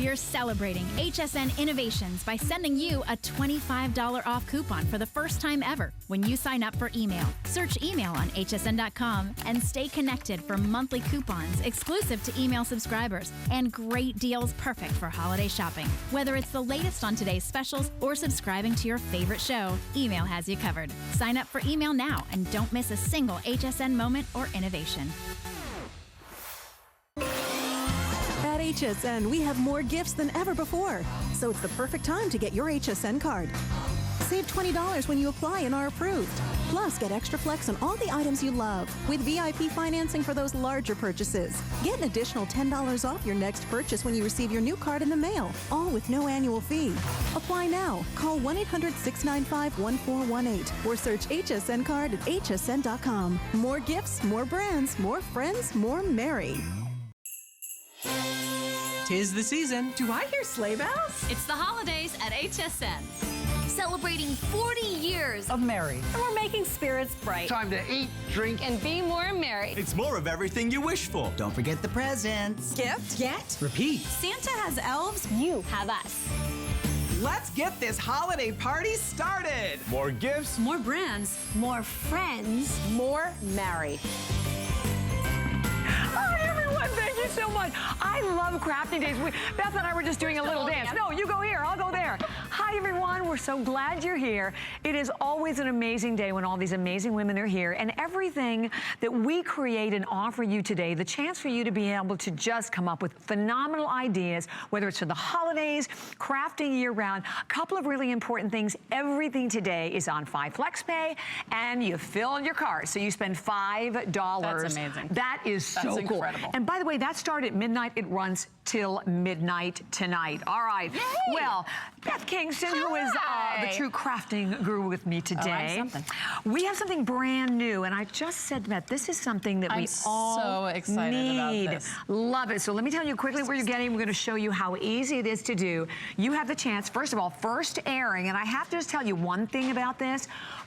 We're celebrating HSN innovations by sending you a $25 off coupon for the first time ever when you sign up for email. Search email on hsn.com and stay connected for monthly coupons exclusive to email subscribers and great deals perfect for holiday shopping. Whether it's the latest on today's specials or subscribing to your favorite show, email has you covered. Sign up for email now and don't miss a single HSN moment or innovation. At HSN, we have more gifts than ever before, so it's the perfect time to get your HSN card. Save $20 when you apply and are approved. Plus, get extra flex on all the items you love with VIP financing for those larger purchases. Get an additional $10 off your next purchase when you receive your new card in the mail, all with no annual fee. Apply now. Call 1-800-695-1418 or search HSN card at hsn.com. More gifts, more brands, more friends, more merry. 'Tis the season. Do I hear sleigh bells? It's the holidays at HSN. Celebrating 40 years Of merry. and we're making spirits bright. Time to eat, drink, And be more merry. It's more of everything you wish for. Don't forget the presents. Gift? Get? Repeat. Santa has elves? You have us. Let's get this holiday party started. more gifts. More brands. More friends. More merry. Hi, everyone. Thank you so much. I love crafting days. Beth and I were just doing a little dance. No, you go here. I'll go there. Hi, everyone. We're so glad you're here. It is always an amazing day when all these amazing women are here. And everything that we create and offer you today, the chance for you to be able to just come up with phenomenal ideas, whether it's for the holidays, crafting year-round. A couple of really important things. Everything today is on 5 FlexPay, and you fill your cart. So you spend $5. That's amazing. That is so cool. Incredible. And by the way, that started at midnight. It runs till midnight tonight. All right. Yay! Well, Beth Kingston, who is the true crafting guru with me today. We have something brand new, and I just said, Beth, this is something that we all so excited need. about this. Love it. So let me tell you quickly where you're getting. We're going to show you how easy it is to do. You have the chance, first of all, first airing, and I have to just tell you one thing about this.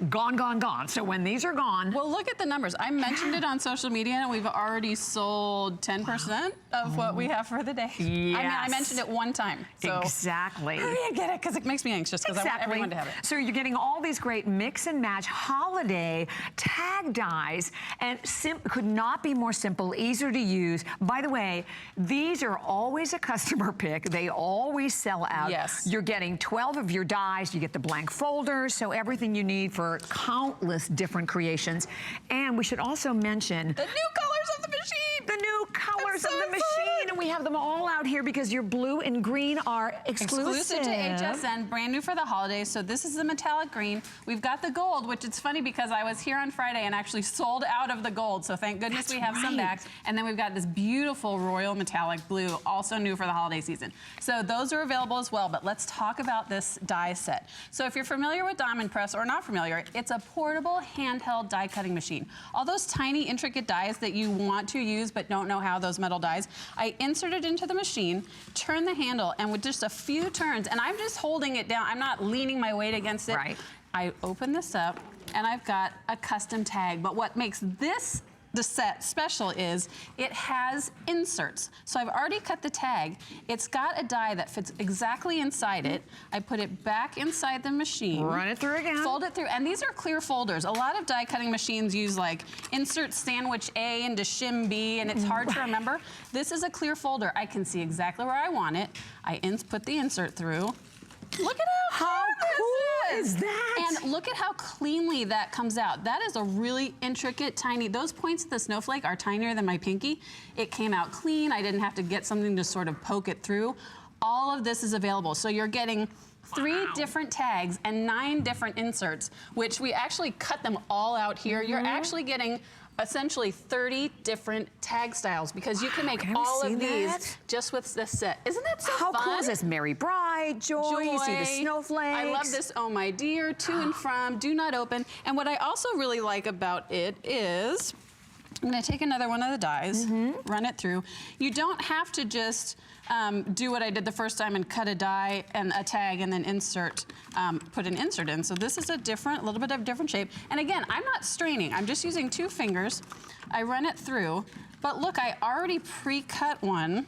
Gone, gone, gone. So when these are gone. Well, look at the numbers. I mentioned it on social media, and we've already sold 10% of what we have for the day. Yes. I mean, I mentioned it one time. So exactly. hurry and get it, because it makes me anxious, because I want everyone to have it. So you're getting all these great mix and match holiday tag dies, and could not be more simple, easier to use. By the way, these are always a customer pick. They always sell out. Yes. You're getting 12 of your dies. You get the blank folders, so everything you need for countless different creations. And we should also mention The new colors of the machine. the new colors I'm so of the machine, and we have them all out here because your blue and green are exclusive To HSN, brand new for the holidays. So this is the metallic green. We've got the gold, which it's funny because I was here on Friday and actually sold out of the gold. So thank goodness we have some back. And then we've got this beautiful royal metallic blue, also new for the holiday season. So those are available as well, but let's talk about this die set. So if you're familiar with Diamond Press or not familiar, it's a portable handheld die cutting machine. All those tiny intricate dies that you want to use but don't know how, those metal dies, I insert it into the machine, turn the handle, and with just a few turns, and I'm just holding it down, I'm not leaning my weight against it. Right. I open this up, and I've got a custom tag, but what makes the set special is it has inserts. So I've already cut the tag. It's got a die that fits exactly inside it. I put it back inside the machine. Run it through again. Fold it through, and these are clear folders. A lot of die cutting machines use like insert sandwich A into shim B, and it's hard to remember. This is a clear folder. I can see exactly where I want it. I put the insert through. Look at how cool is that? And look at how cleanly that comes out. That is a really intricate, tiny, those points of the snowflake are tinier than my pinky. It came out clean. I didn't have to get something to sort of poke it through. All of this is available. So you're getting 3 different tags and 9 different inserts, which we actually cut them all out here. You're actually getting essentially 30 different tag styles, because you can make all of these just with this set. Isn't that so fun? How cool is this? Merry Bride, Joy, you see the snowflakes. I love this, oh my dear, to and from, do not open. And what I also really like about it is, I'm gonna take another one of the dies, run it through. You don't have to just do what I did the first time and cut a die and a tag and then insert, put an insert in. So this is a little bit of a different shape. And again, I'm not straining. I'm just using 2 fingers. I run it through. But look, I already pre-cut one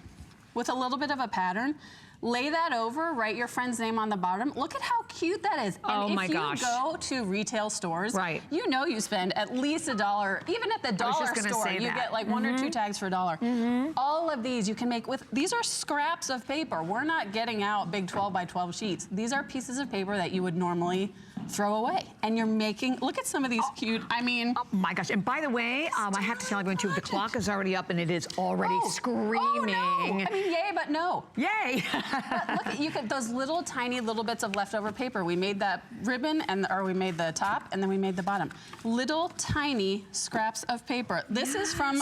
with a little bit of a pattern. Lay that over, write your friend's name on the bottom. Look at how cute that is. And if you go to retail stores, you know you spend at least $1. Even at the dollar store, you get like 1 or 2 tags for $1. All of these you can make with, these are scraps of paper. We're not getting out big 12 by 12 sheets. These are pieces of paper that you would normally throw away. And you're making, look at some of these cute, I mean. Oh my gosh, and by the way, I have to tell everyone too, the clock is already up and it is already screaming. Oh no, I mean yay, but no. Yay. But look, you could, those little tiny little bits of leftover paper. We made that ribbon, or we made the top, and then we made the bottom. Little tiny scraps of paper. This is from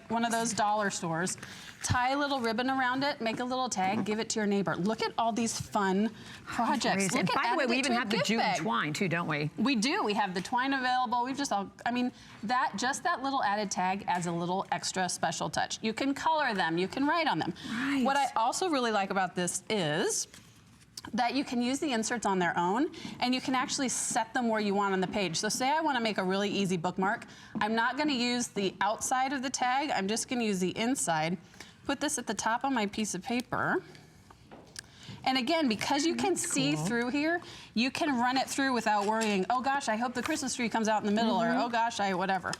one of those dollar stores. Tie a little ribbon around it, make a little tag, give it to your neighbor. Look at all these fun projects. Look and by the way, we even have the June twine too, don't we? We do. We have the twine available. We've just all, I mean, just that little added tag adds a little extra special touch. You can color them, you can write on them. Right. What I also really like about this is that you can use the inserts on their own, and you can actually set them where you want on the page. So say I want to make a really easy bookmark. I'm not going to use the outside of the tag. I'm just going to use the inside. Put this at the top of my piece of paper. And again, because you can see through here, you can run it through without worrying, oh gosh, I hope the Christmas tree comes out in the middle, or oh gosh, whatever.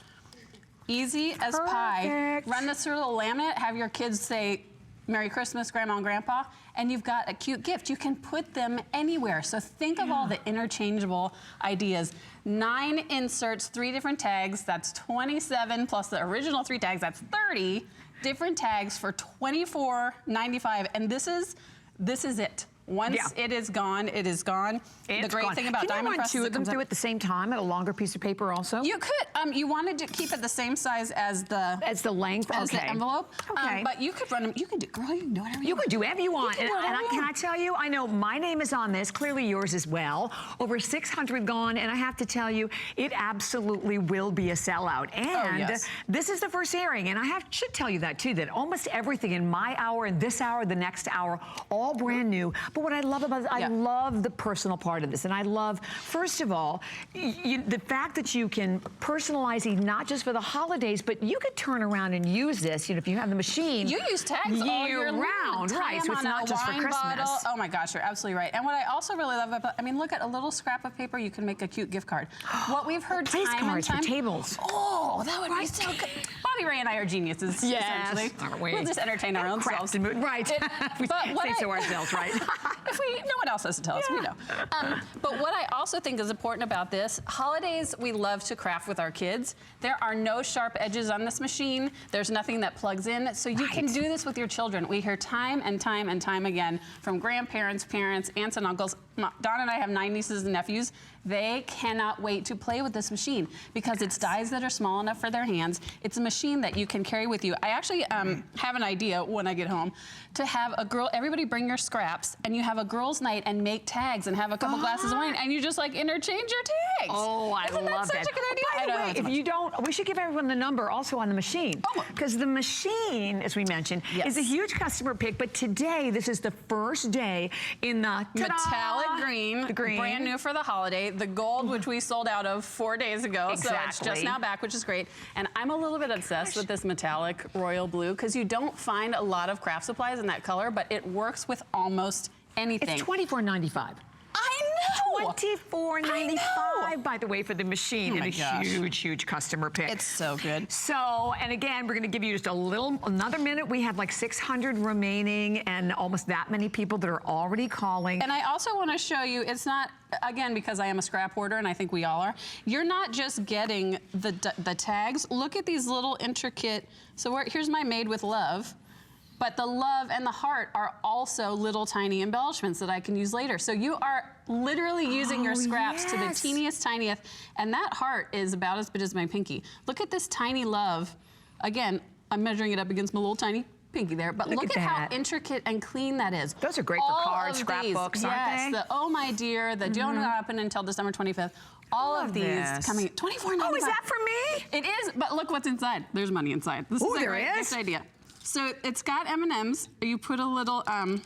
Easy as pie. Run this through a little laminate, have your kids say, Merry Christmas, Grandma and Grandpa, and you've got a cute gift. You can put them anywhere. So think of all the interchangeable ideas. 9 inserts, 3 different tags, that's 27 plus the original 3 tags, that's 30 different tags for $24.95. And this is it. Once it is gone, it is gone. The great thing about Diamond Press is Can you run 2 of them through at the same time at a longer piece of paper also? You could. You wanted to keep it the same size as the length, the envelope. Okay. But you could run them. You can do, girl. You can do whatever you want. You can do whatever you want. And can I tell you? I know my name is on this. Clearly yours as well. Over 600 gone, and I have to tell you, it absolutely will be a sellout. And this is the first airing, and I should tell you that too. That almost everything in my hour, and this hour, the next hour, all brand new. But what I love about this, I love the personal part of this. And I love, first of all, the fact that you can personalize it not just for the holidays, but you could turn around and use this, if you have the machine. You use tags all year round. Right, so it's not just for Christmas. Bottle. Oh my gosh, you're absolutely right. And what I also really love about, look at a little scrap of paper, you can make a cute gift card. What we've heard time and time. For tables. Oh, that would be so good. Bobby Ray and I are geniuses, essentially. Aren't we? We'll just entertain our own selves. Right. We say so ourselves, right? No one else has to tell us, we know. But what I also think is important about this, holidays we love to craft with our kids. There are no sharp edges on this machine. There's nothing that plugs in. So you can do this with your children. We hear time and time and time again from grandparents, parents, aunts and uncles. Dawn and I have 9 nieces and nephews. They cannot wait to play with this machine because it's dies that are small enough for their hands. It's a machine that you can carry with you. I actually have an idea when I get home to have a girl, everybody bring your scraps, and you have a girls' night and make tags and have a couple glasses of wine, and you just interchange your tags. Oh, I love that. Such a good idea. By the way, if you don't, we should give everyone the number also on the machine. Because the machine, as we mentioned, is a huge customer pick, but today, this is the first day in the metallic green, brand new for the holiday. The gold, which we sold out of 4 days ago, so it's just now back, which is great. And I'm a little bit obsessed with this metallic royal blue because you don't find a lot of craft supplies in that color, but it works with almost anything. It's $24.95. I know! $24.95, by the way, for the machine. Oh, and a huge, huge customer pick. It's so good. So, and again, we're going to give you just another minute. We have like 600 remaining and almost that many people that are already calling. And I also want to show you, it's not, again, because I am a scrap hoarder, and I think we all are, you're not just getting the tags. Look at these little intricate, so here's my Made with Love. But the love and the heart are also little tiny embellishments that I can use later. So you are literally using your scraps to the teeniest, tiniest. And that heart is about as big as my pinky. Look at this tiny love. Again, I'm measuring it up against my little tiny pinky there. But look at how intricate and clean that is. Those are great for cards, scrapbooks, aren't they? The Oh My Dear, the don't open until December 25th. All of these coming at $24.95. Oh, is that for me? It is, but look what's inside. There's money inside. This is a great gift idea. So it's got M&Ms. You put a little, can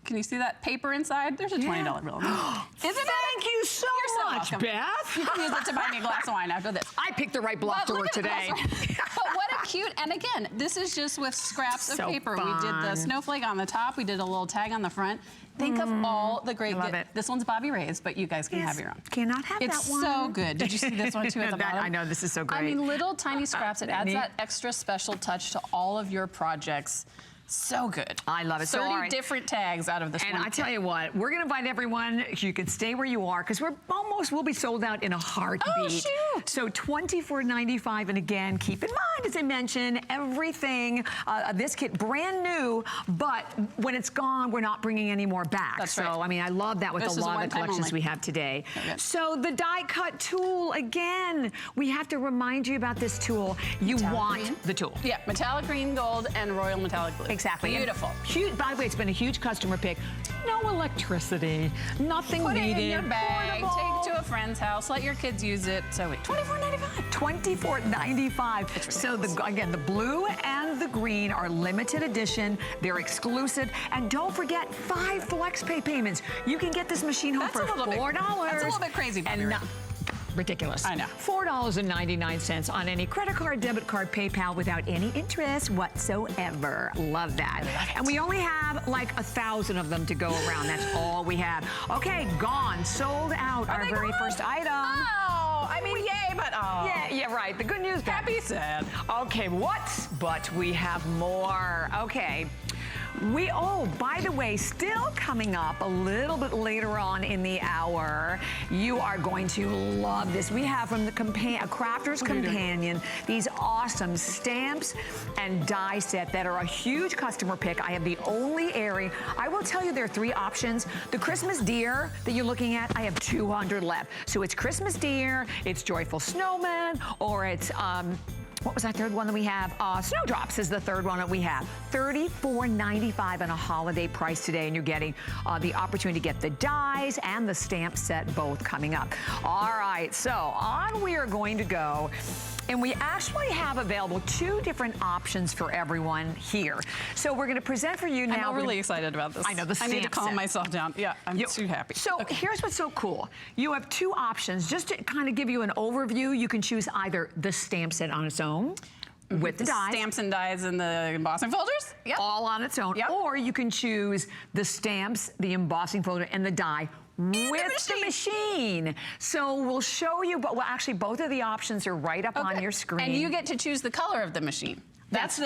you see that paper inside? There's a $20 bill. Isn't it? Thank you so much, Beth. You can use it to buy me a glass of wine after this. I picked the right block to work today. But what if cute. And again, this is just with scraps of paper. fun. We did the snowflake on the top. We did a little tag on the front. Think of all the great. love it. This one's Bobby Ray's, but you guys can have your own. Cannot have It's that one. so good. Did you see this one too at the bottom? I know, this is so great. I mean, little tiny scraps. It adds Neat. that extra special touch to all of your projects. So good. I love it. 30 So, all right. different tags out of this And one. I tell you what, we're going to invite everyone. You can stay where you are because we'll be sold out in a heartbeat. Oh, shoot. So $24.95, and again, keep in mind, as I mentioned, everything, this kit brand new, but when it's gone, we're not bringing any more back. That's so, right. I mean, I love that with This a is lot of one the time collections only. we have today. Okay. So the die cut tool, again, we have to remind you about this tool. You want green? the tool. Yeah, metallic green, gold, and royal metallic blue. Exactly. Beautiful. Huge, by the way, it's been a huge customer pick. No electricity, nothing Put needed. it in your bag, Portable. take to a friend's house, let your kids use it. So wait, $24.95. $24.95. So again, the blue and the green are limited edition. They're exclusive. And don't forget, 5 flex pay payments. You can get this machine home That's for a little bit- $4. that's a little bit crazy, Bobby And Ray. ridiculous. I know. $4.99 on any credit card, debit card, PayPal without any interest whatsoever. Love that. And we only have like 1,000 of them to go around. That's all we have. Okay, gone, sold out. Our they very gone? first item. Oh, I mean, yay, but oh. Yeah, right. The good news. Happy, sad. Okay, what? But we have more. Okay. By the way, still coming up a little bit later on in the hour, you are going to love this. We have from the A Crafter's Companion, these awesome stamps and die set that are a huge customer pick. I have the only airing. I will tell you there are 3 options. The Christmas deer that you're looking at, I have 200 left. So it's Christmas deer, it's Joyful Snowman, or it's, what was that third one that we have? Snowdrops is the third one that we have. $34.95 on a holiday price today, and you're getting the opportunity to get the dies and the stamp set both coming up. All right, so on we are going to go. And we actually have available 2 different options for everyone here. So we're going to present for you now. I'm really excited about this. I know, the I need to stamp calm set. myself down. Yeah, I'm too happy. So here's what's so cool. You have 2 options. Just to kind of give you an overview, you can choose either the stamp set on its own, with the dies. Stamps and dies and the embossing folders? Yep. All on its own. Yep. Or you can choose the stamps, the embossing folder, and the die with the machine. So we'll show you, but actually both of the options are right up on your screen. And you get to choose the color of the machine. That's the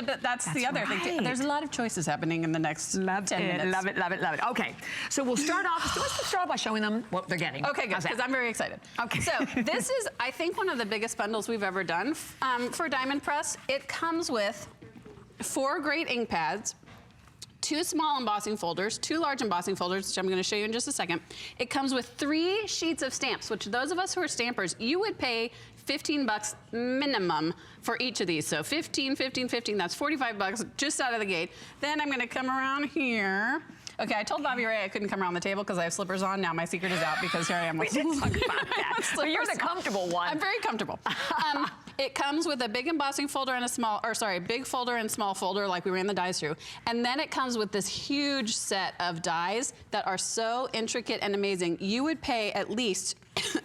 other thing. right. There's a lot of choices happening in the next 10 minutes. Love it, love it, love it. Okay, so we'll start off. So let's start off by showing them what they're getting. Okay, good, How's that? because I'm very excited. Okay. So this is, I think, one of the biggest bundles we've ever done for Diamond Press. It comes with 4 great ink pads, 2 small embossing folders, 2 large embossing folders, which I'm going to show you in just a second. It comes with 3 sheets of stamps, which those of us who are stampers, you would pay $15 minimum for each of these. So 15, 15, 15, that's $45 just out of the gate. Then I'm going to come around here. Okay, I told Bobby Ray I couldn't come around the table because I have slippers on. Now my secret is out because here I am with We did talk about that. But you're the slippers on. comfortable one. I'm very comfortable. It comes with a big embossing folder and big folder and small folder like we ran the dies through. And then it comes with this huge set of dies that are so intricate and amazing. You would pay at least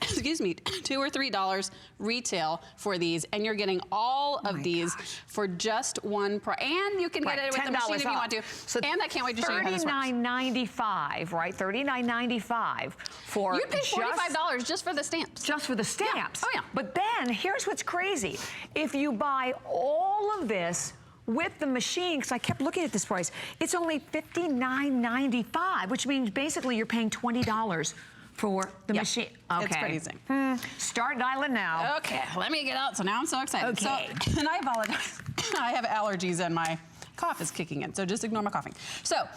excuse me, $2 or $3 retail for these, and you're getting all of these for just one price. And you can get it with the machine if you want to. So and I can't wait to show you how this works. $39.95, right? $39.95 for You'd pay $45 just for the stamps. Just for the stamps. Oh, yeah. But then, here's what's crazy. If you buy all of this with the machine, because I kept looking at this price, it's only $59.95, which means basically you're paying $20 for the machine. Okay. It's crazy. Start dialing now. Okay, let me get out. So now I'm so excited. Okay. So, and I apologize. I have allergies and my cough is kicking in, so just ignore my coughing. So,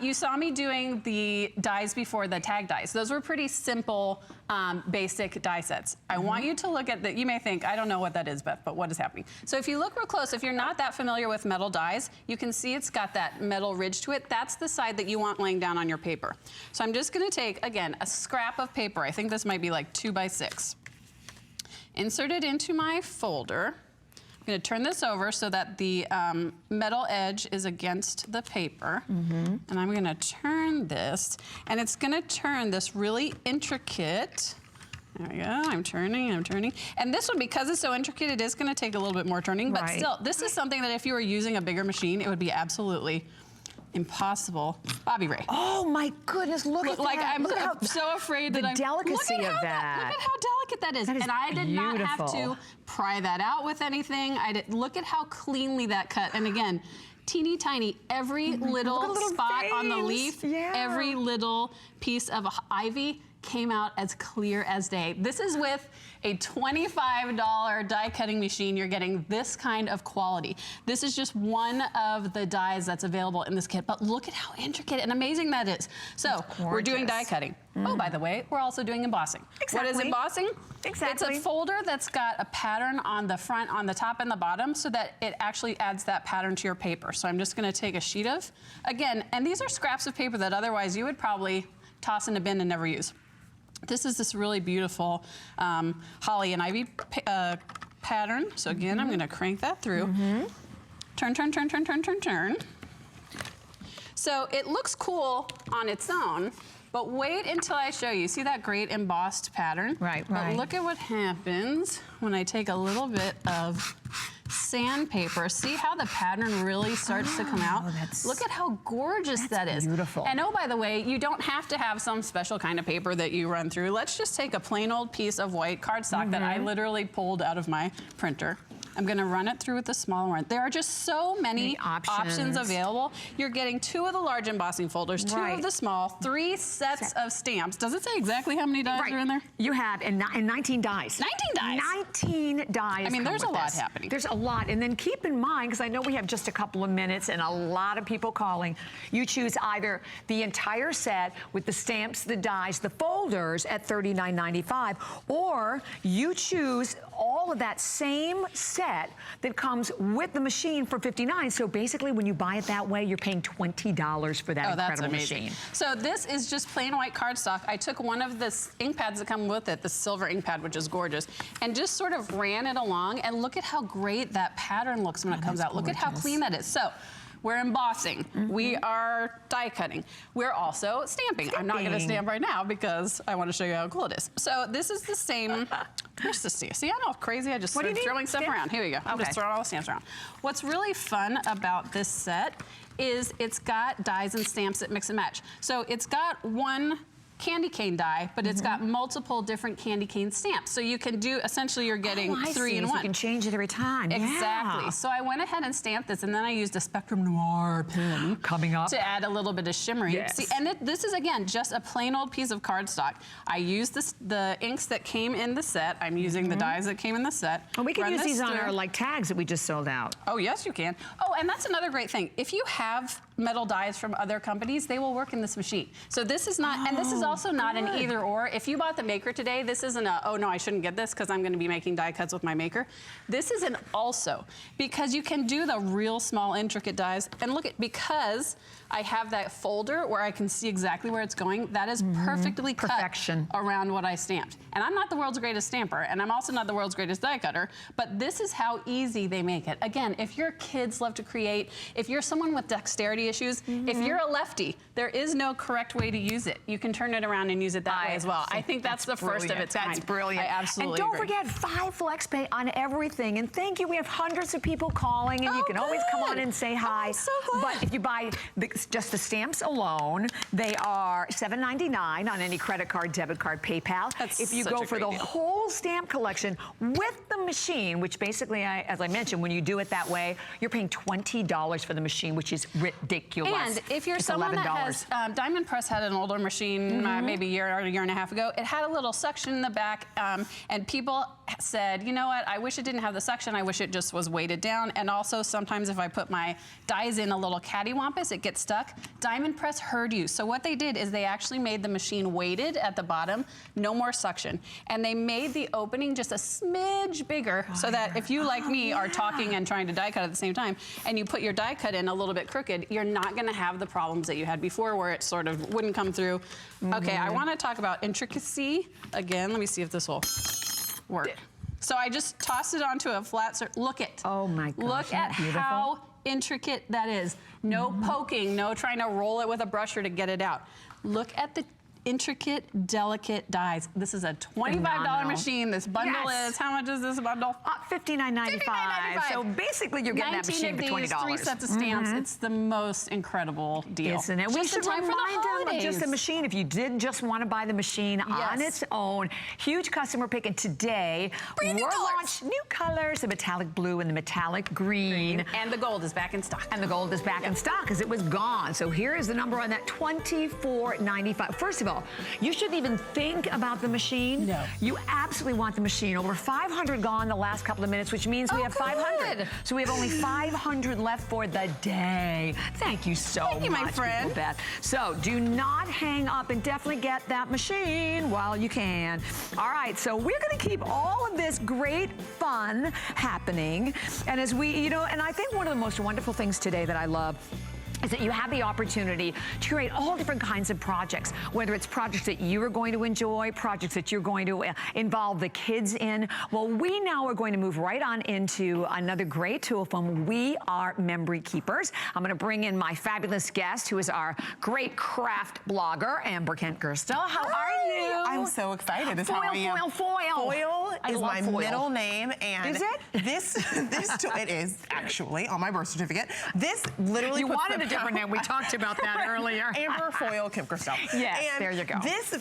you saw me doing the dies before, the tag dies. Those were pretty simple, basic die sets. I want you to look at you may think, I don't know what that is, Beth, but what is happening? So if you look real close, if you're not that familiar with metal dies, you can see it's got that metal ridge to it. That's the side that you want laying down on your paper. So I'm just gonna take, again, a scrap of paper. I think this might be like 2 by 6. Insert it into my folder. I'm going to turn this over so that the metal edge is against the paper. And I'm going to turn this, and it's going to turn this really intricate There we go, I'm turning. And this one, because it's so intricate, it is gonna take a little bit more turning, but still, this is something that if you were using a bigger machine, it would be absolutely impossible. Bobby Ray. Oh my goodness, look at like, that. I'm Look at how, so afraid that the delicacy of that. Look at how delicate that is. That is and I did not have beautiful. to pry that out with anything. Look at how cleanly that cut. And again, teeny tiny, every little spot on the leaf, every little piece of ivy came out as clear as day. This is with a $25 die cutting machine. You're getting this kind of quality. This is just one of the dies that's available in this kit, but look at how intricate and amazing that is. So we're doing die cutting. Oh, by the way, we're also doing embossing. Exactly. What is embossing? Exactly. It's a folder that's got a pattern on the front, on the top and the bottom, so that it actually adds that pattern to your paper. So I'm just gonna take a sheet of, again, and these are scraps of paper that otherwise you would probably toss in a bin and never use. This is this really beautiful holly and ivy pattern. So again, I'm gonna crank that through. Turn. So it looks cool on its own, but wait until I show you. See that great embossed pattern? Right. But look at what happens when I take a little bit of sandpaper. See how the pattern really starts to come out? Look at how gorgeous that is. Beautiful. And oh, by the way, you don't have to have some special kind of paper that you run through. Let's just take a plain old piece of white cardstock that I literally pulled out of my printer. I'm gonna run it through with the smaller one. There are just so many options available. You're getting 2 of the large embossing folders, 2 of the small, 3 sets of stamps. Does it say exactly how many dies are in there? You have, and 19 dies. 19 dies? 19 dies. I mean, there's a lot happening. There's a lot, and then keep in mind, because I know we have just a couple of minutes and a lot of people calling, you choose either the entire set with the stamps, the dies, the folders at $39.95, or you choose all of that same set that comes with the machine for $59. So basically, when you buy it that way, you're paying $20 for that incredible machine. So this is just plain white cardstock. I took one of the ink pads that come with it, the silver ink pad, which is gorgeous, and just sort of ran it along, and look at how great that pattern looks when it comes out. Look at how clean that is. So we're embossing. We are die cutting. We're also stamping. I'm not gonna stamp right now because I wanna show you how cool it is. So this is the same, where's the stamp? See, I'm all crazy. I just started throwing stuff around. Here we go. I'm just throwing all the stamps around. What's really fun about this set is it's got dies and stamps that mix and match. So it's got one candy cane die, but it's got multiple different candy cane stamps. So you can do, essentially you're getting 3 in 1. You can change it every time. Exactly. So I went ahead and stamped this, and then I used a Spectrum Noir pen to add a little bit of shimmering. See, and this is, again, just a plain old piece of cardstock. I used the inks that came in the set. I'm using the dies that came in the set. And we can use these on our tags that we just sold out. Oh, yes, you can. Oh, and that's another great thing. If you have metal dies from other companies, they will work in this machine. So this is not, and this is also not an either or. If you bought the maker today, this isn't a, oh no, I shouldn't get this because I'm gonna be making die cuts with my maker. This is an also, because you can do the real small intricate dies. And look at, because I have that folder where I can see exactly where it's going, that is perfectly cut around what I stamped. And I'm not the world's greatest stamper, and I'm also not the world's greatest die cutter, but this is how easy they make it. Again, if your kids love to create, if you're someone with dexterity issues, if you're a lefty, there is no correct way to use it. You can turn it around and use it that way as well. I think that's the first of its kind. That's brilliant. I absolutely agree. And don't forget 5 flex pay on everything. And thank you. We have hundreds of people calling, and you can always come on and say hi. I'm so glad. But if you buy just the stamps alone, they are $7.99 on any credit card, debit card, PayPal. If you go for the whole stamp collection with the machine, which basically, as I mentioned, when you do it that way, you're paying $20 for the machine, which is ridiculous. And if you're someone that has, Diamond Press had an older machine maybe a year and a half ago. It had a little suction in the back, and people said, you know what, I wish it didn't have the suction. I wish it just was weighted down. And also sometimes if I put my dies in a little cattywampus, it gets stuck. Diamond Press heard you. So what they did is they actually made the machine weighted at the bottom, no more suction. And they made the opening just a smidge bigger so that if you, like me, are talking and trying to die cut at the same time, and you put your die cut in a little bit crooked, you're not gonna have the problems that you had before where it sort of wouldn't come through. Okay, I wanna talk about intricacy. Again, let me see if this will work. So I just tossed it onto a flat surface. Look it. Oh my gosh, look at how intricate that is. No poking, no trying to roll it with a brusher to get it out. Look at the intricate, delicate dies. This is a $25 machine. This bundle is, how much is this bundle? $59.95. So basically you're getting that machine for $20. 3 sets of stamps. It's the most incredible deal. Isn't it? We should remind them of just the machine. If you did just want to buy the machine on its own, huge customer pick. And today, we're launching new colors, the metallic blue and the metallic green. And the gold is back in stock. And the gold is back in stock because it was gone. So here is the number on that, $24.95. First of all, you shouldn't even think about the machine. No. You absolutely want the machine. Over 500 gone the last couple of minutes, which means we have 500. So we have only 500 left for the day. Thank you so much, my friend. Beth. So do not hang up and definitely get that machine while you can. All right, so we're going to keep all of this great fun happening. And as we, you know, and I think one of the most wonderful things today that I love is that you have the opportunity to create all different kinds of projects, whether it's projects that you are going to enjoy, projects that you're going to involve the kids in. Well, we now are going to move right on into another great tool from We Are Memory Keepers. I'm going to bring in my fabulous guest, who is our great craft blogger, Amber Kent-Gerstel. How are you? I'm so excited. This is how I am. Foil is my middle name, and is it? This tool, it is actually on my birth certificate. This literally puts wanted a different name. We talked about that earlier. Amber Foil Kent-Gerstel. Yes, and there you go. This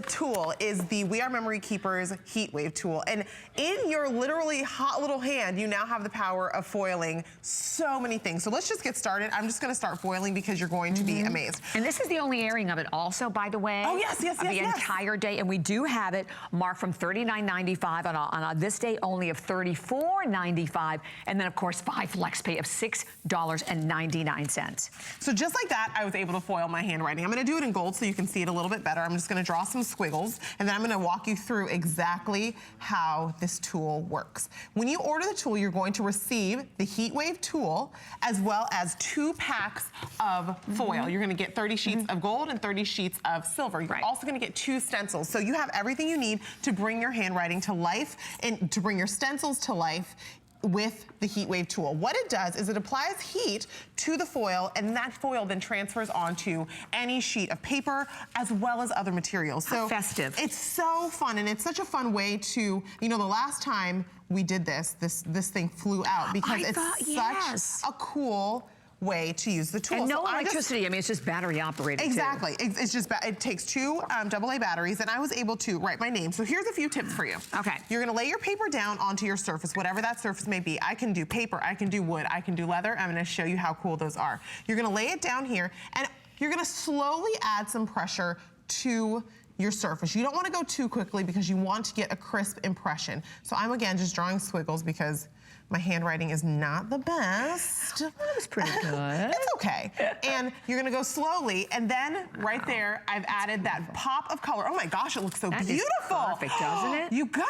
tool is the We Are Memory Keepers Heat Wave tool, and in your literally hot little hand, you now have the power of foiling so many things. So let's just get started. I'm just going to start foiling because you're going to be amazed. And this is the only airing of it also, by the way. Oh, yes, yes, of the entire day. And we do have it marked from $39.95 on this day only of $34.95. And then, of course, 5 flex pay of $6.99. So just like that, I was able to foil my handwriting. I'm going to do it in gold so you can see it a little bit better. I'm just going to draw some squiggles, and then I'm going to walk you through exactly how this tool works. When you order the tool, you're going to receive the Heat Wave tool as well as 2 packs of foil. You're going to get 30 sheets of gold and 30 sheets of silver. You're also going to get 2 stencils. So you have everything you need to bring your handwriting to life and to bring your stencils to life with the Heat Wave tool. What it does is it applies heat to the foil, and that foil then transfers onto any sheet of paper as well as other materials. So festive. It's so fun, and it's such a fun way to, you know, the last time we did this thing flew out because it's such a cool way to use the tool. And no electricity. I mean, it's just battery operated. Exactly. It's just, it takes 2 AA batteries, and I was able to write my name. So here's a few tips for you. Okay. You're going to lay your paper down onto your surface, whatever that surface may be. I can do paper, I can do wood, I can do leather. I'm going to show you how cool those are. You're going to lay it down here, and you're going to slowly add some pressure to your surface. You don't want to go too quickly because you want to get a crisp impression. So I'm, again, just drawing squiggles because my handwriting is not the best. Well, that was pretty good. It's okay. And you're gonna go slowly, and then right there, I've added that pop of color. Oh my gosh, it looks so beautiful. Is perfect, doesn't it? You guys.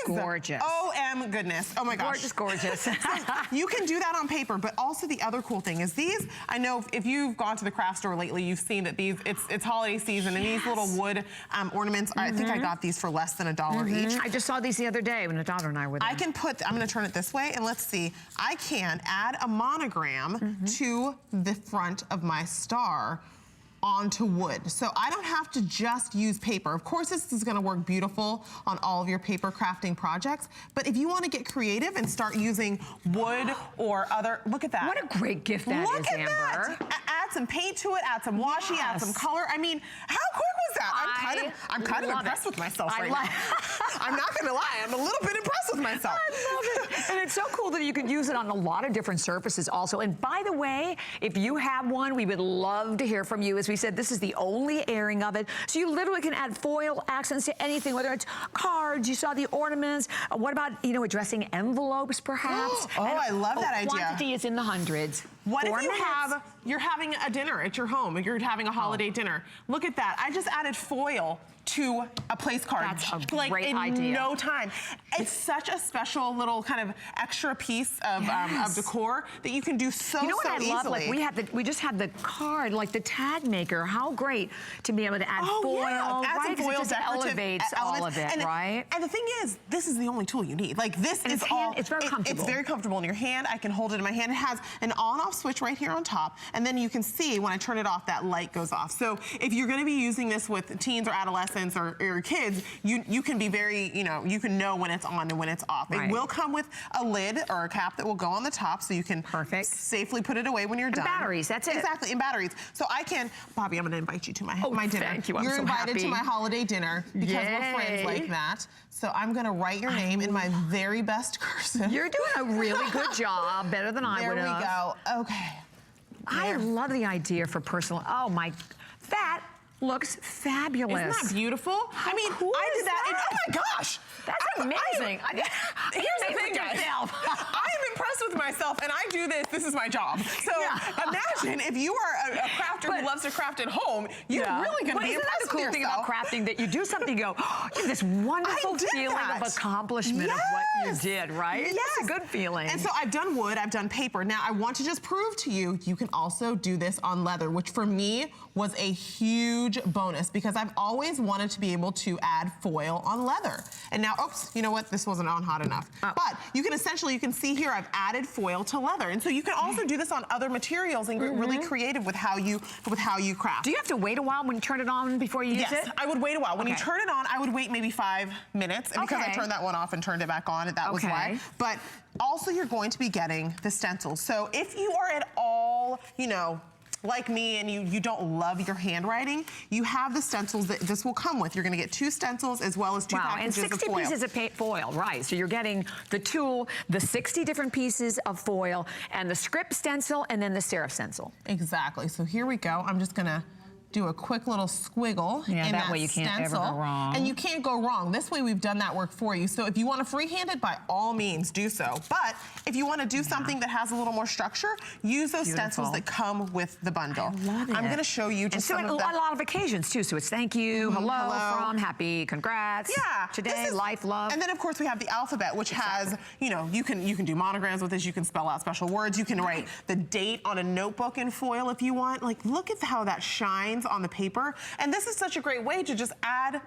Gorgeous. OM goodness. Oh my gosh. Gorgeous, gorgeous. You can do that on paper, but also the other cool thing is these, I know if you've gone to the craft store lately, you've seen that these, it's holiday season, and these little wood ornaments, I think I got these for less than $1 each. I just saw these the other day when the daughter and I were there. I can put, I'm gonna turn it this way, and let's see, I can add a monogram to the front of my star onto wood. So I don't have to just use paper. Of course, this is gonna work beautiful on all of your paper crafting projects, but if you wanna get creative and start using wood or other, look at that. What a great gift that is, Amber. That. Add some paint to it, add some washi, add some color. I mean, how quick was that? I'm kind of impressed with myself right now. I'm not gonna lie, I'm a little bit impressed with myself. I love it. And it's so cool that you can use it on a lot of different surfaces also. And by the way, if you have one, we would love to hear from you. As we said, this is the only airing of it. So you literally can add foil accents to anything, whether it's cards, you saw the ornaments. What about, you know, addressing envelopes perhaps? Oh, I love that idea. Quantity is in the hundreds. What if you're having a dinner at your home, or you're having a holiday dinner? Look at that. I just added foil to a place card. That's a like great in idea. no time. It's such a special little kind of extra piece of decor that you can do so easily. You know what I love? Like we just had the card, like the tag maker. How great to be able to add foil, add right? some foil, it just elevates all of it, right? And the thing is, this is the only tool you need. Like this is it's very comfortable. It's very comfortable in your hand. I can hold it in my hand. It has an on-off switch right here on top, and then you can see when I turn it off, that light goes off. So if you're going to be using this with teens or adolescents or kids, you can be very, you can know when it's on and when it's off. Right. It will come with a lid or a cap that will go on the top so you can safely put it away when you're done. Batteries, that's it. Exactly, and batteries. So I can, Bobby, I'm gonna invite you to my dinner. Thank you, I'm You're so invited happy. to my holiday dinner because we're friends like that. So I'm gonna write your name in my very best cursive. You're doing a really good job, better than I would have. There we go, okay. I love the idea for personal, oh my, that looks fabulous. Isn't that beautiful? I mean, I did that, and oh my gosh! That's amazing. Here's the thing, guys. I am impressed with myself, and I do this. This is my job. So imagine if you are a crafter who loves to craft at home, you're really going to be Isn't that impressed the cool with thing yourself. about crafting, that you do something, you go, oh, you have this wonderful feeling of accomplishment of what you did, right? Yes. It's a good feeling. And so I've done wood, I've done paper. Now I want to just prove to you, you can also do this on leather, which for me was a huge bonus because I've always wanted to be able to add foil on leather. And now, oops, you know what? This wasn't on hot enough. But you can essentially, you can see here, I've added foil to leather. And so you can also do this on other materials and get really creative with how you craft. Do you have to wait a while when you turn it on before you use it? Yes, I would wait a while. When you turn it on, I would wait maybe 5 minutes. And because I turned that one off and turned it back on, that was why. But also you're going to be getting the stencils. So if you are at all, like me and you don't love your handwriting, you have the stencils that this will come with. You're gonna get 2 stencils as well as 2 packages and 60 of foil. pieces of foil, right. So you're getting the tool, the 60 different pieces of foil, and the script stencil, and then the serif stencil. Exactly, so here we go. I'm just gonna do a quick little squiggle in that way you can't stencil. ever go wrong. And you can't go wrong. This way we've done that work for you. So if you want to freehand it, by all means do so. But if you want to do something that has a little more structure, use those stencils that come with the bundle. I love it. I'm going to show you just some of a lot of occasions too. So it's thank you, hello, from, happy, congrats, today, life, love. And then of course we have the alphabet, which has, you can do monograms with this. You can spell out special words. You can write the date on a notebook in foil if you want. Like, look at how that shines on the paper. And this is such a great way to just add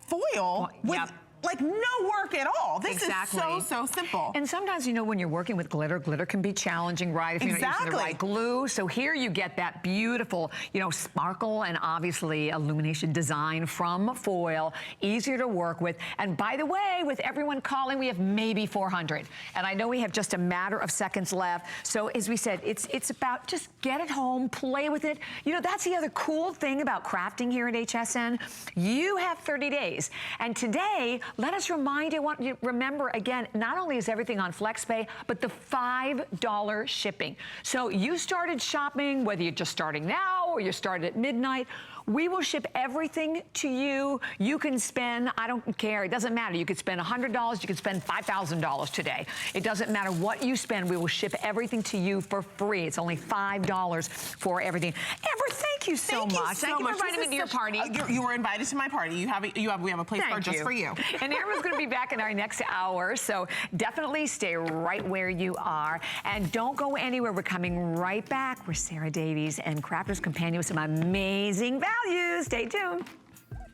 foil with like no work at all. This is so simple. And sometimes, when you're working with glitter can be challenging, right? If you're not using the right glue. So here you get that beautiful, sparkle and obviously illumination design from foil, easier to work with. And by the way, with everyone calling, we have maybe 400. And I know we have just a matter of seconds left. So as we said, it's about just get it home, play with it. That's the other cool thing about crafting here at HSN. You have 30 days. And today, let us remind you, remember again, not only is everything on FlexPay, but the $5 shipping. So you started shopping, whether you're just starting now or you started at midnight, we will ship everything to you. You can spend, I don't care, it doesn't matter. You could spend $100, you could spend $5,000 today. It doesn't matter what you spend, we will ship everything to you for free. It's only $5 for everything. Amber, thank you so much. Thank you for inviting me to your party. You were invited to my party. We have a place card just for you. And Amber's gonna be back in our next hour, so definitely stay right where you are. And don't go anywhere, we're coming right back. We're Sarah Davies and Crafter's Companion with some amazing values. Stay tuned.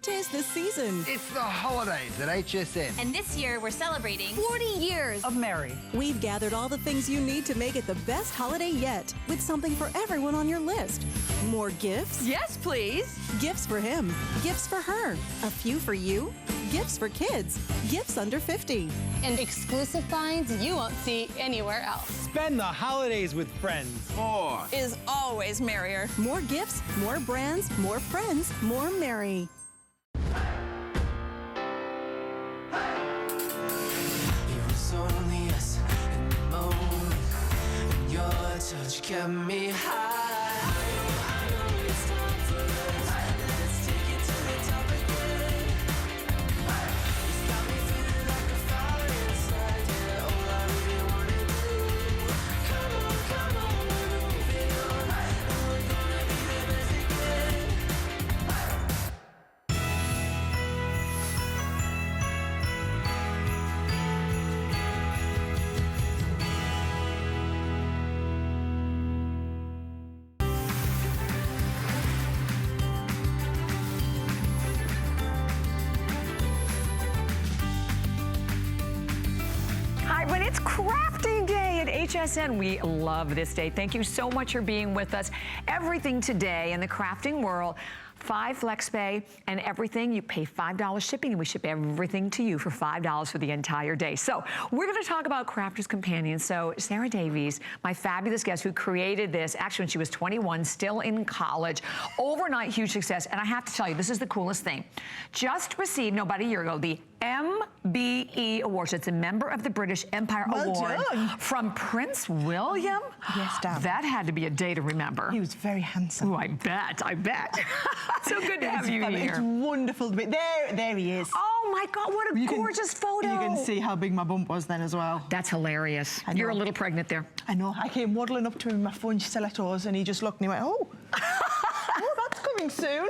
'Tis the season. It's the holidays at HSN. And this year we're celebrating 40 years of Mary. We've gathered all the things you need to make it the best holiday yet, with something for everyone on your list. More gifts? Yes, please. Gifts for him. Gifts for her. A few for you. Gifts for kids. Gifts under 50. And exclusive finds you won't see anywhere else. Spend the holidays with friends. More is always merrier. More gifts, more brands, more friends, more merry. Touch kept me high. It's crafting day at HSN. We love this day. Thank you so much for being with us. Everything today in the crafting world 5 flex pay, and everything. You pay $5 shipping, and we ship everything to you for $5 for the entire day. So we're going to talk about Crafter's Companion. So Sarah Davies, my fabulous guest who created this, actually when she was 21, still in college, overnight huge success. And I have to tell you, this is the coolest thing. Just received, no, about a year ago, the MBE Awards. It's a member of the British Empire Award from Prince William. Yes, Dad. That had to be a day to remember. He was very handsome. Oh, I bet. So good to have you here. It's wonderful. There he is. Oh my God, what a gorgeous photo. You can see how big my bump was then as well. That's hilarious. You're a little pregnant there. I know. I came waddling up to him with my phone stilettos, and he just looked and he went, oh. Oh, that's coming soon.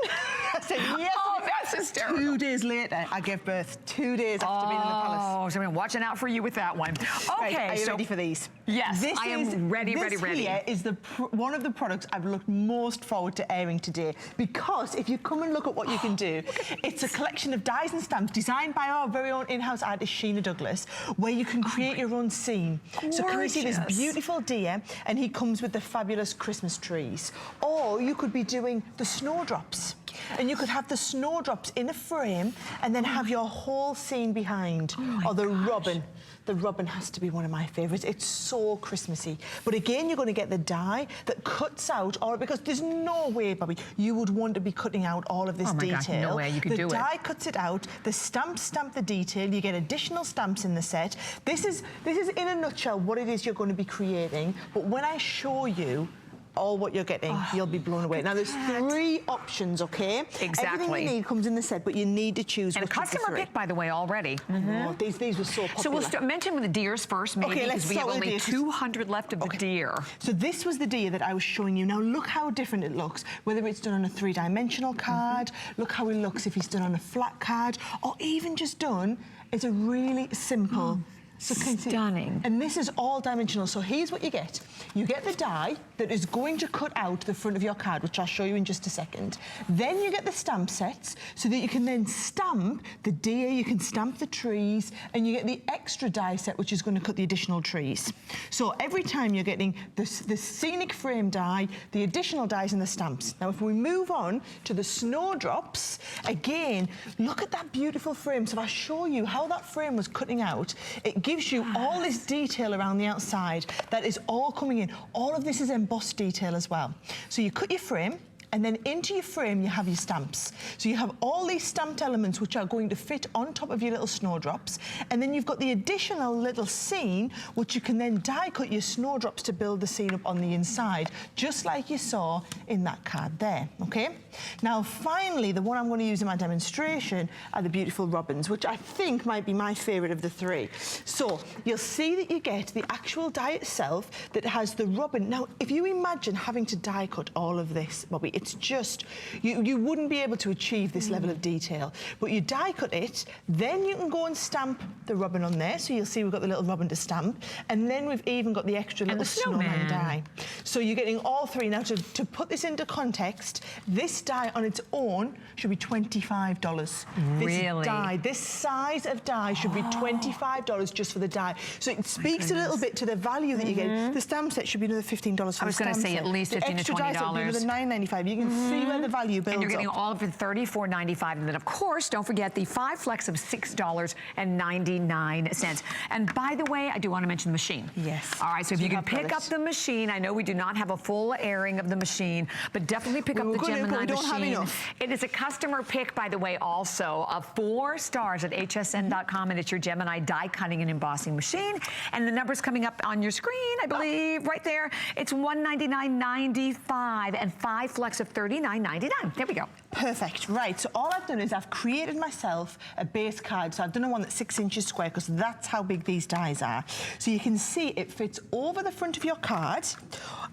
I said, yes. Oh, that's hysterical. 2 days later, I gave birth. 2 days after being in the palace. Oh, so I'm watching out for you with that one. Okay, right, are you ready for these? Yes, I am ready. This here is one of the products I've looked most forward to airing today, because if you come and look at what you can do, it's a collection of dies and stamps designed by our very own in-house artist, Sheena Douglas, where you can create your own scene. Gorgeous. So can we see this beautiful deer, and he comes with the fabulous Christmas trees. Or you could be doing the snowdrops. And you could have the snowdrops in a frame and then have your whole scene behind. Or the robin. The robin has to be one of my favourites. It's so Christmassy. But again, you're going to get the die that cuts out all, because there's no way, Bobby, you would want to be cutting out all of this detail. Gosh, no way you could do it. The die cuts it out. The stamps stamp the detail. You get additional stamps in the set. This is in a nutshell what it is you're going to be creating. But when I show you all what you're getting, you'll be blown away. Now, there's 3 options, okay? Exactly. Everything you need comes in the set, but you need to choose. And a customer pick, by the way, already. Oh, these were so popular. So we'll mention with the deers first, maybe, because we have only 200 left of the deer. So this was the deer that I was showing you. Now, look how different it looks, whether it's done on a 3-dimensional card, look how it looks if he's done on a flat card, or even just done as a really simple... So stunning. And this is all dimensional. So here's what you get. You get the die that is going to cut out the front of your card, which I'll show you in just a second. Then you get the stamp sets so that you can then stamp the deer, you can stamp the trees, and you get the extra die set, which is going to cut the additional trees. So every time you're getting the scenic frame die, the additional dies, and the stamps. Now, if we move on to the snowdrops, again, look at that beautiful frame. So if I show you how that frame was cutting out, it gives you all this detail around the outside that is all coming in. All of this is embossed detail as well. So you cut your frame, and then into your frame you have your stamps. So you have all these stamped elements which are going to fit on top of your little snowdrops, and then you've got the additional little scene which you can then die cut your snowdrops to build the scene up on the inside, just like you saw in that card there, okay? Now finally, the one I'm going to use in my demonstration are the beautiful robins, which I think might be my favourite of the 3. So you'll see that you get the actual die itself that has the robin. Now, if you imagine having to die cut all of this, Bobby, it's just, you wouldn't be able to achieve this level of detail. But you die cut it, then you can go and stamp the robin on there. So you'll see we've got the little robin to stamp. And then we've even got the extra little snowman die. So you're getting all 3. Now, to put this into context, this die on its own should be $25. Really? This size of die should be $25 just for the die. So it speaks a little bit to the value that you get. The stamp set should be another $15 for the stamp set. I was going to say at least $15 to $20. The extra die set would be another $9.95. You can see where the value builds up. And you're getting all of it $34.95. And then, of course, don't forget the 5 flex of $6.99. And by the way, I do want to mention the machine. Yes. All right, so if you can pick up the machine, I know we do not have a full airing of the machine, but definitely pick up the Gemini machine. It is a customer pick, by the way, also of 4 stars at hsn.com, and it's your Gemini die cutting and embossing machine. And the number's coming up on your screen, I believe, right there. It's $199.95 and 5 flex of $39.99. There we go. Perfect. Right, so all I've done is I've created myself a base card. So I've done one that's 6 inches square, because that's how big these dies are. So you can see it fits over the front of your card.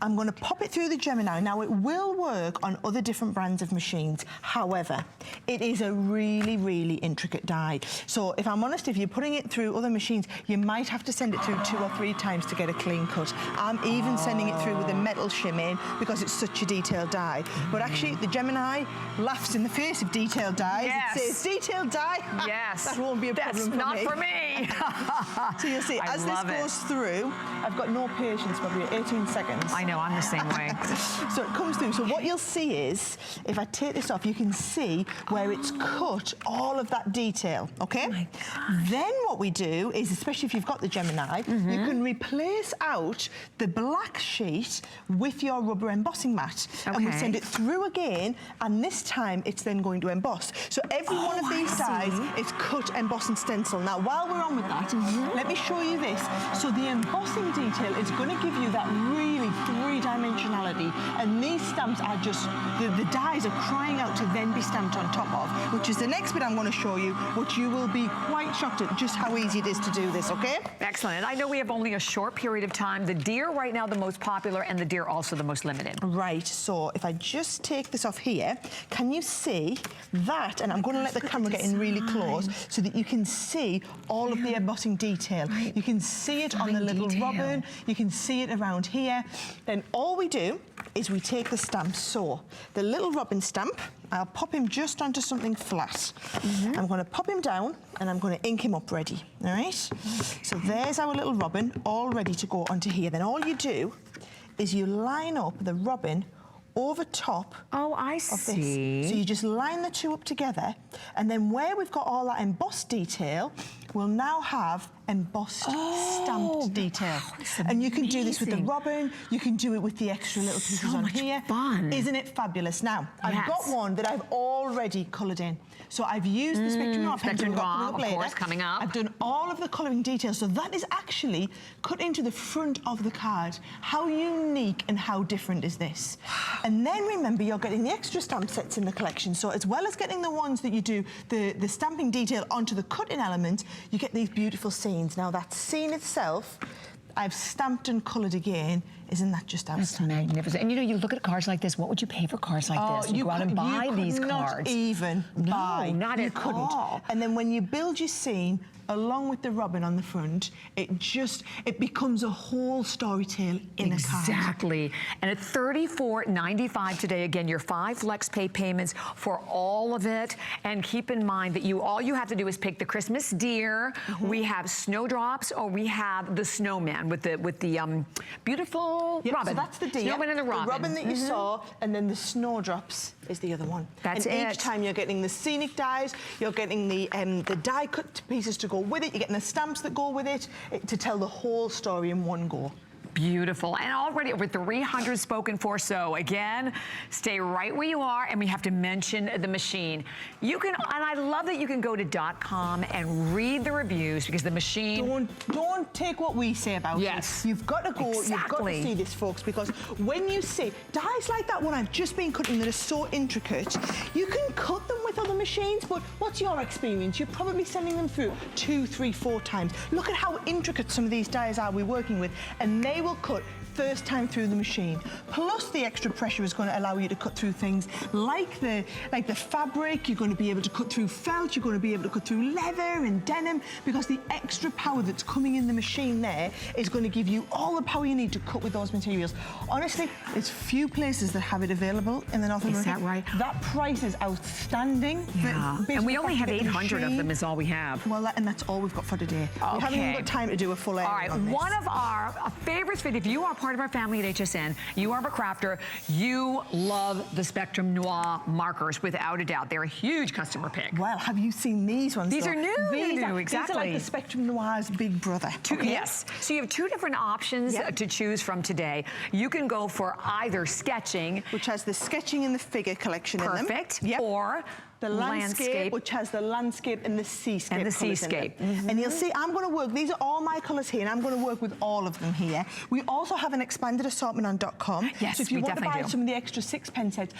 I'm going to pop it through the Gemini. Now, it will work on other different brands of machines. However, it is a really, really intricate die. So if I'm honest, if you're putting it through other machines, you might have to send it through 2 or 3 times to get a clean cut. I'm even sending it through with a metal shim in, because it's such a detailed die. But actually, the Gemini laughs in the face of detailed dies. Yes. It says detailed die. Yes. That won't be a problem for me. That's not for me. me. So you'll see, as this goes through, I've got no patience, probably 18 seconds. I know, I'm the same way. So it comes through. So what you'll see is, if I take this off, you can see where it's cut all of that detail, okay? Oh my gosh. Then what we do is, especially if you've got the Gemini, you can replace out the black sheet with your rubber embossing mat. And we send it through again, and this time it's then going to emboss. So every one of these dies is cut, emboss and stencil. Now, while we're on with that, let me show you this. So the embossing detail is going to give you that really three-dimensionality, and these stamps are just, the dies are crying out to then be stamped on top of, which is the next bit I'm going to show you, which you will be quite shocked at just how easy it is to do this, okay? Excellent. And I know we have only a short period of time. The deer right now the most popular, and the deer also the most limited. Right, so if I just take this off here, can you see that? And I'm going to let the camera get in really close so that you can see all of the embossing detail. You can see it on the little robin, you can see it around here. Then all we do is we take the stamp. So the little robin stamp, I'll pop him just onto something flat. I'm going to pop him down and I'm going to ink him up ready, all right? So there's our little robin all ready to go onto here. Then all you do is you line up the robin over top of this. So you just line the two up together, and then where we've got all that embossed detail, we'll now have embossed stamped detail. And you can do this with the robin, you can do it with the extra little pieces on here. Fun. Isn't it fabulous? Now, I've got one that I've already coloured in. So I've used the Spectrum Noir pen Spectrum Noir, of course, coming up. I've done all of the colouring details, so that is actually cut into the front of the card. How unique and how different is this? And then remember, you're getting the extra stamp sets in the collection, so as well as getting the ones that you do the stamping detail onto the cutting element, you get these beautiful scenes. Now that scene itself, I've stamped and coloured again. Isn't that just outstanding? That's magnificent. And you know, you look at cards like this, what would you pay for cards like this? You go out and buy these cards. Not even buy. Not at all. And then when you build your scene, along with the robin on the front, it becomes a whole story tale in a card. Exactly. And at $34.95 today, again, your 5 flex pay payments for all of it. And keep in mind that all you have to do is pick the Christmas deer. We have snowdrops, or we have the snowman with the beautiful robin. So that's the deer. Snowman and the robin. The robin that you saw, and then the snowdrops is the other one. That's and each time you're getting the scenic dies, you're getting the die cut pieces to go with it, you're getting the stamps that go with it to tell the whole story in one go. Beautiful. And already over 300 spoken for. So again, stay right where you are, and we have to mention the machine. You can, and I love that you can go to .com and read the reviews, because the machine... Don't take what we say about it. You've got to go, you've got to see this, folks, because when you see dies like that one I've just been cutting that are so intricate, you can cut them with other machines, but what's your experience? You're probably sending them through 2, 3, 4 times. Look at how intricate some of these dies are we're working with, and they will cut first time through the machine. Plus the extra pressure is going to allow you to cut through things like the fabric. You're going to be able to cut through felt, you're going to be able to cut through leather and denim, because the extra power that's coming in the machine there is going to give you all the power you need to cut with those materials. Honestly, there's few places that have it available in the North America. Is that right? That price is outstanding. Yeah. And we only have 800 of them is all we have. Well, and that's all we've got for today. We haven't even got time to do a full airing. All right, on this. one of our favorites, if you are part of our family at HSN, you are a crafter, you love the Spectrum Noir markers, without a doubt. They're a huge customer pick. Well, have you seen these ones? These are new. These are exactly. like the Spectrum Noir's big brother. Yes. So you have 2 different options to choose from today. You can go for either sketching, which has the sketching and the figure collection in them. Perfect. Or the landscape, which has the landscape and the seascape. And the seascape. And you'll see, I'm going to work, these are all my colours here, and I'm going to work with all of them here. We also have an expanded assortment on .com. Yes, so if you want to buy do. some of the extra 6 pen sets,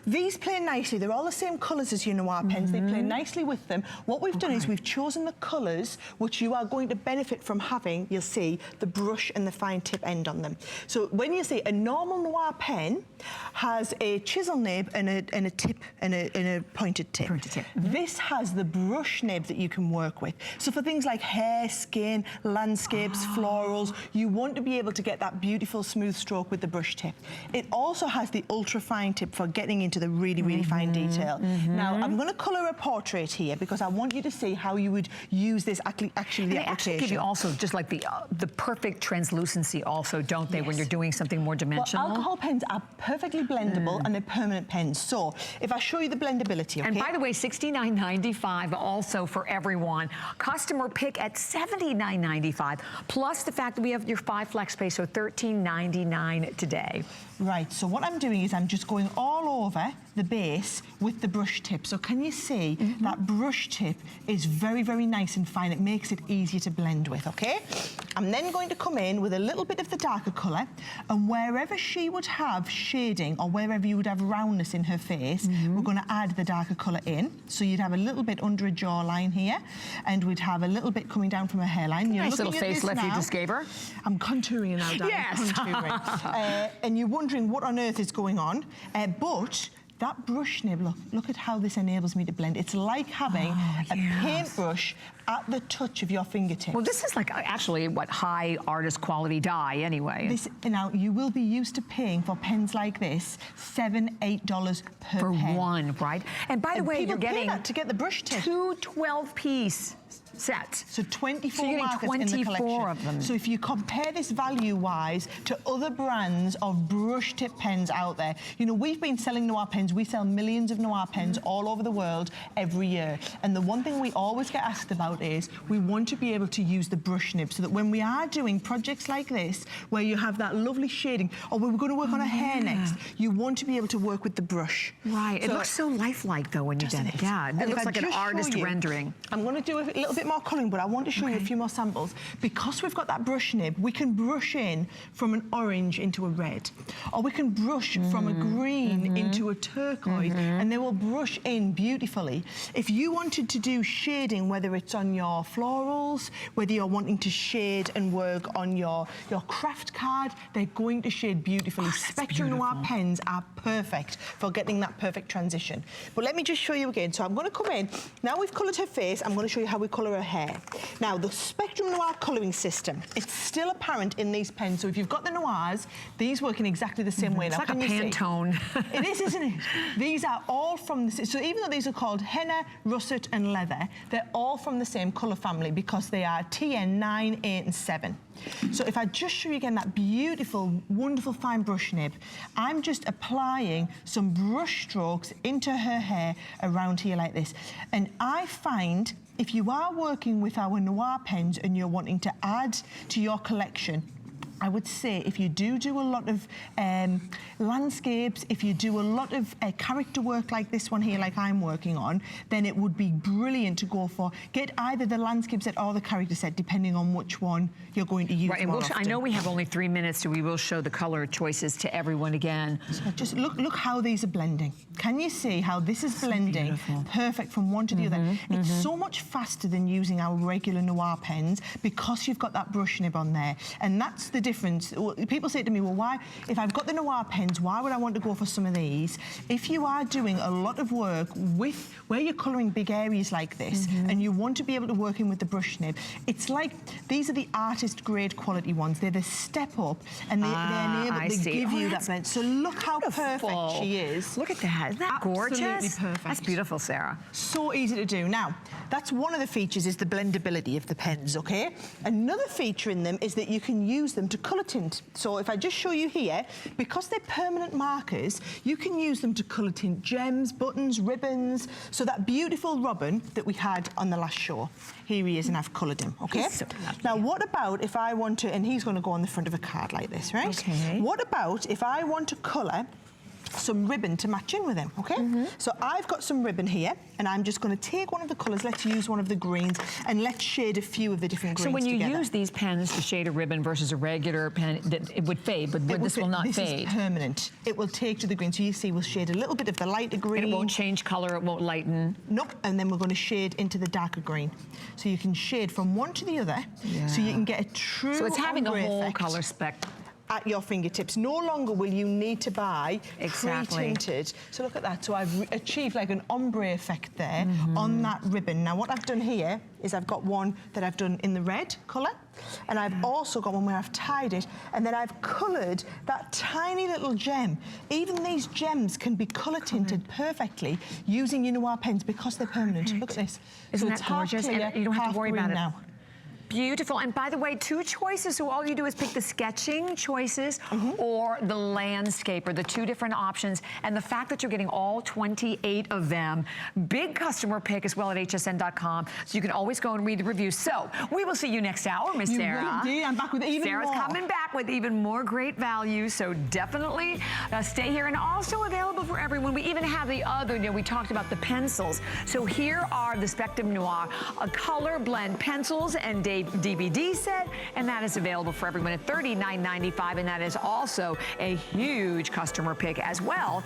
these play nicely. They're all the same colours as your Noir pens. They play nicely with them. What we've done is we've chosen the colours which you are going to benefit from having, you'll see, the brush and the fine tip end on them. So when you see a normal Noir pen has a chisel nib and a tip and a pointed tip. Mm-hmm. This has the brush nib that you can work with. So for things like hair, skin, landscapes, florals, you want to be able to get that beautiful smooth stroke with the brush tip. It also has the ultra fine tip for getting into the really, really fine detail. Now, I'm going to colour a portrait here because I want you to see how you would use this actually the they application. actually give you also just like the perfect translucency also, don't they, when you're doing something more dimensional? Well, alcohol pens are perfectly blendable and they're permanent pens. So if I show you the blendability, okay? And by the way, $69.95 also for everyone. Customer pick at $79.95, plus the fact that we have your 5 flex pay, so $13.99 today. Right, so what I'm doing is I'm just going all over the base with the brush tip. So can you see that brush tip is very, very nice and fine. It makes it easier to blend with, okay? I'm then going to come in with a little bit of the darker colour, and wherever she would have shading or wherever you would have roundness in her face, we're going to add the darker colour in. So you'd have a little bit under a jawline here, and we'd have a little bit coming down from her hairline. Nice little facelift you just gave her. I'm contouring now, darling. Yes. Contouring. And you're wondering what on earth is going on, but that brush nib, look at how this enables me to blend. It's like having a paintbrush at the touch of your fingertips. Well, this is like actually what high artist quality dye anyway. Now, you will be used to paying for pens like this $7, $8 per pen. One, right? And by the way, you're getting that to get the brush tip. 2 12-piece sets. So 24 so you're markers 24 in the collection. of them. So if you compare this value-wise to other brands of brush tip pens out there, you know, we've been selling Noir pens. We sell millions of Noir pens all over the world every year. And the one thing we always get asked about is we want to be able to use the brush nib so that when we are doing projects like this, where you have that lovely shading, or we're going to work on a hair next, you want to be able to work with the brush. Right. It looks so lifelike, though, when you did it. Yeah, it looks like an artist rendering. I'm going to do a little bit more colouring, but I want to show you a few more samples. Because we've got that brush nib, we can brush in from an orange into a red, or we can brush from a green into a turquoise, and they will brush in beautifully. If you wanted to do shading, whether it's on your florals, whether you're wanting to shade and work on your craft card, they're going to shade beautifully. Spectrum Noir pens are perfect for getting that perfect transition. But let me just show you again. So I'm going to come in. Now we've coloured her face, I'm going to show you how we colour her hair. Now, the Spectrum Noir colouring system, it's still apparent in these pens. So if you've got the Noirs, these work in exactly the same way. It's now, like a Pantone. It is, isn't it? These are all from the... So even though these are called henna, russet and leather, they're all from the same colour family because they are TN 9, 8 and 7. So if I just show you again that beautiful, wonderful fine brush nib, I'm just applying some brush strokes into her hair around here like this. And I find if you are working with our Noir pens and you're wanting to add to your collection, I would say if you do a lot of landscapes, if you do a lot of character work like this one here, like I'm working on, then it would be brilliant to go for. Get either the landscape set or the character set, depending on which one you're going to use. Right, and I know we have only 3 minutes, so we will show the color choices to everyone again. So just look how these are blending. Can you see how this is blending perfect from one to the other? It's so much faster than using our regular Noir pens because you've got that brush nib on there, and that's the difference. People say to me, well, why, if I've got the Noir pens, why would I want to go for some of these? If you are doing a lot of work with, where you're colouring big areas like this, and you want to be able to work in with the brush nib, it's like, these are the artist grade quality ones. They're the step up, and they give you that blend. So look how perfect she is. Look at that. Isn't that gorgeous? Absolutely perfect. That's beautiful, Sarah. So easy to do. Now, that's one of the features, is the blendability of the pens, okay? Another feature in them is that you can use them to colour tint. So if I just show you here, because they're permanent markers, you can use them to colour tint gems, buttons, ribbons. So that beautiful Robin that we had on the last show, here he is, and I've coloured him, okay? So now, what about if I want to, and he's going to go on the front of a card like this, right? Okay. What about if I want to colour some ribbon to match in with him, okay? So I've got some ribbon here, and I'm just going to take one of the colours, let's use one of the greens, and let's shade a few of the different greens together. So when you together. use these pens to shade a ribbon versus a regular pen, it would fade, but this will not fade. This is permanent. It will take to the green. So you see, we'll shade a little bit of the lighter green. And it won't change colour, it won't lighten. Nope, and then we're going to shade into the darker green. So you can shade from one to the other, so you can get a true So it's having a whole effect. colour spec at your fingertips. No longer will you need to buy pre-tinted. So look at that. So I've achieved like an ombre effect there on that ribbon. Now what I've done here is I've got one that I've done in the red colour, and I've also got one where I've tied it, and then I've coloured that tiny little gem. Even these gems can be colour tinted perfectly using your noir pens because they're permanent. Look at this. Isn't so that it's half gorgeous? clear, And you don't have half to worry green about it now. Beautiful. And by the way, 2 choices. So all you do is pick the sketching choices or the landscape, or the 2 different options. And the fact that you're getting all 28 of them, big customer pick as well at hsn.com. So you can always go and read the reviews. So we will see you next hour, Miss Sarah. You will indeed. I'm back with even Sarah's more. coming back with even more great value. So definitely stay here, and also available for everyone. We even have the other, we talked about the pencils. So here are the Spectrum Noir, a color blend pencils and DVD set, and that is available for everyone at $39.95, and that is also a huge customer pick as well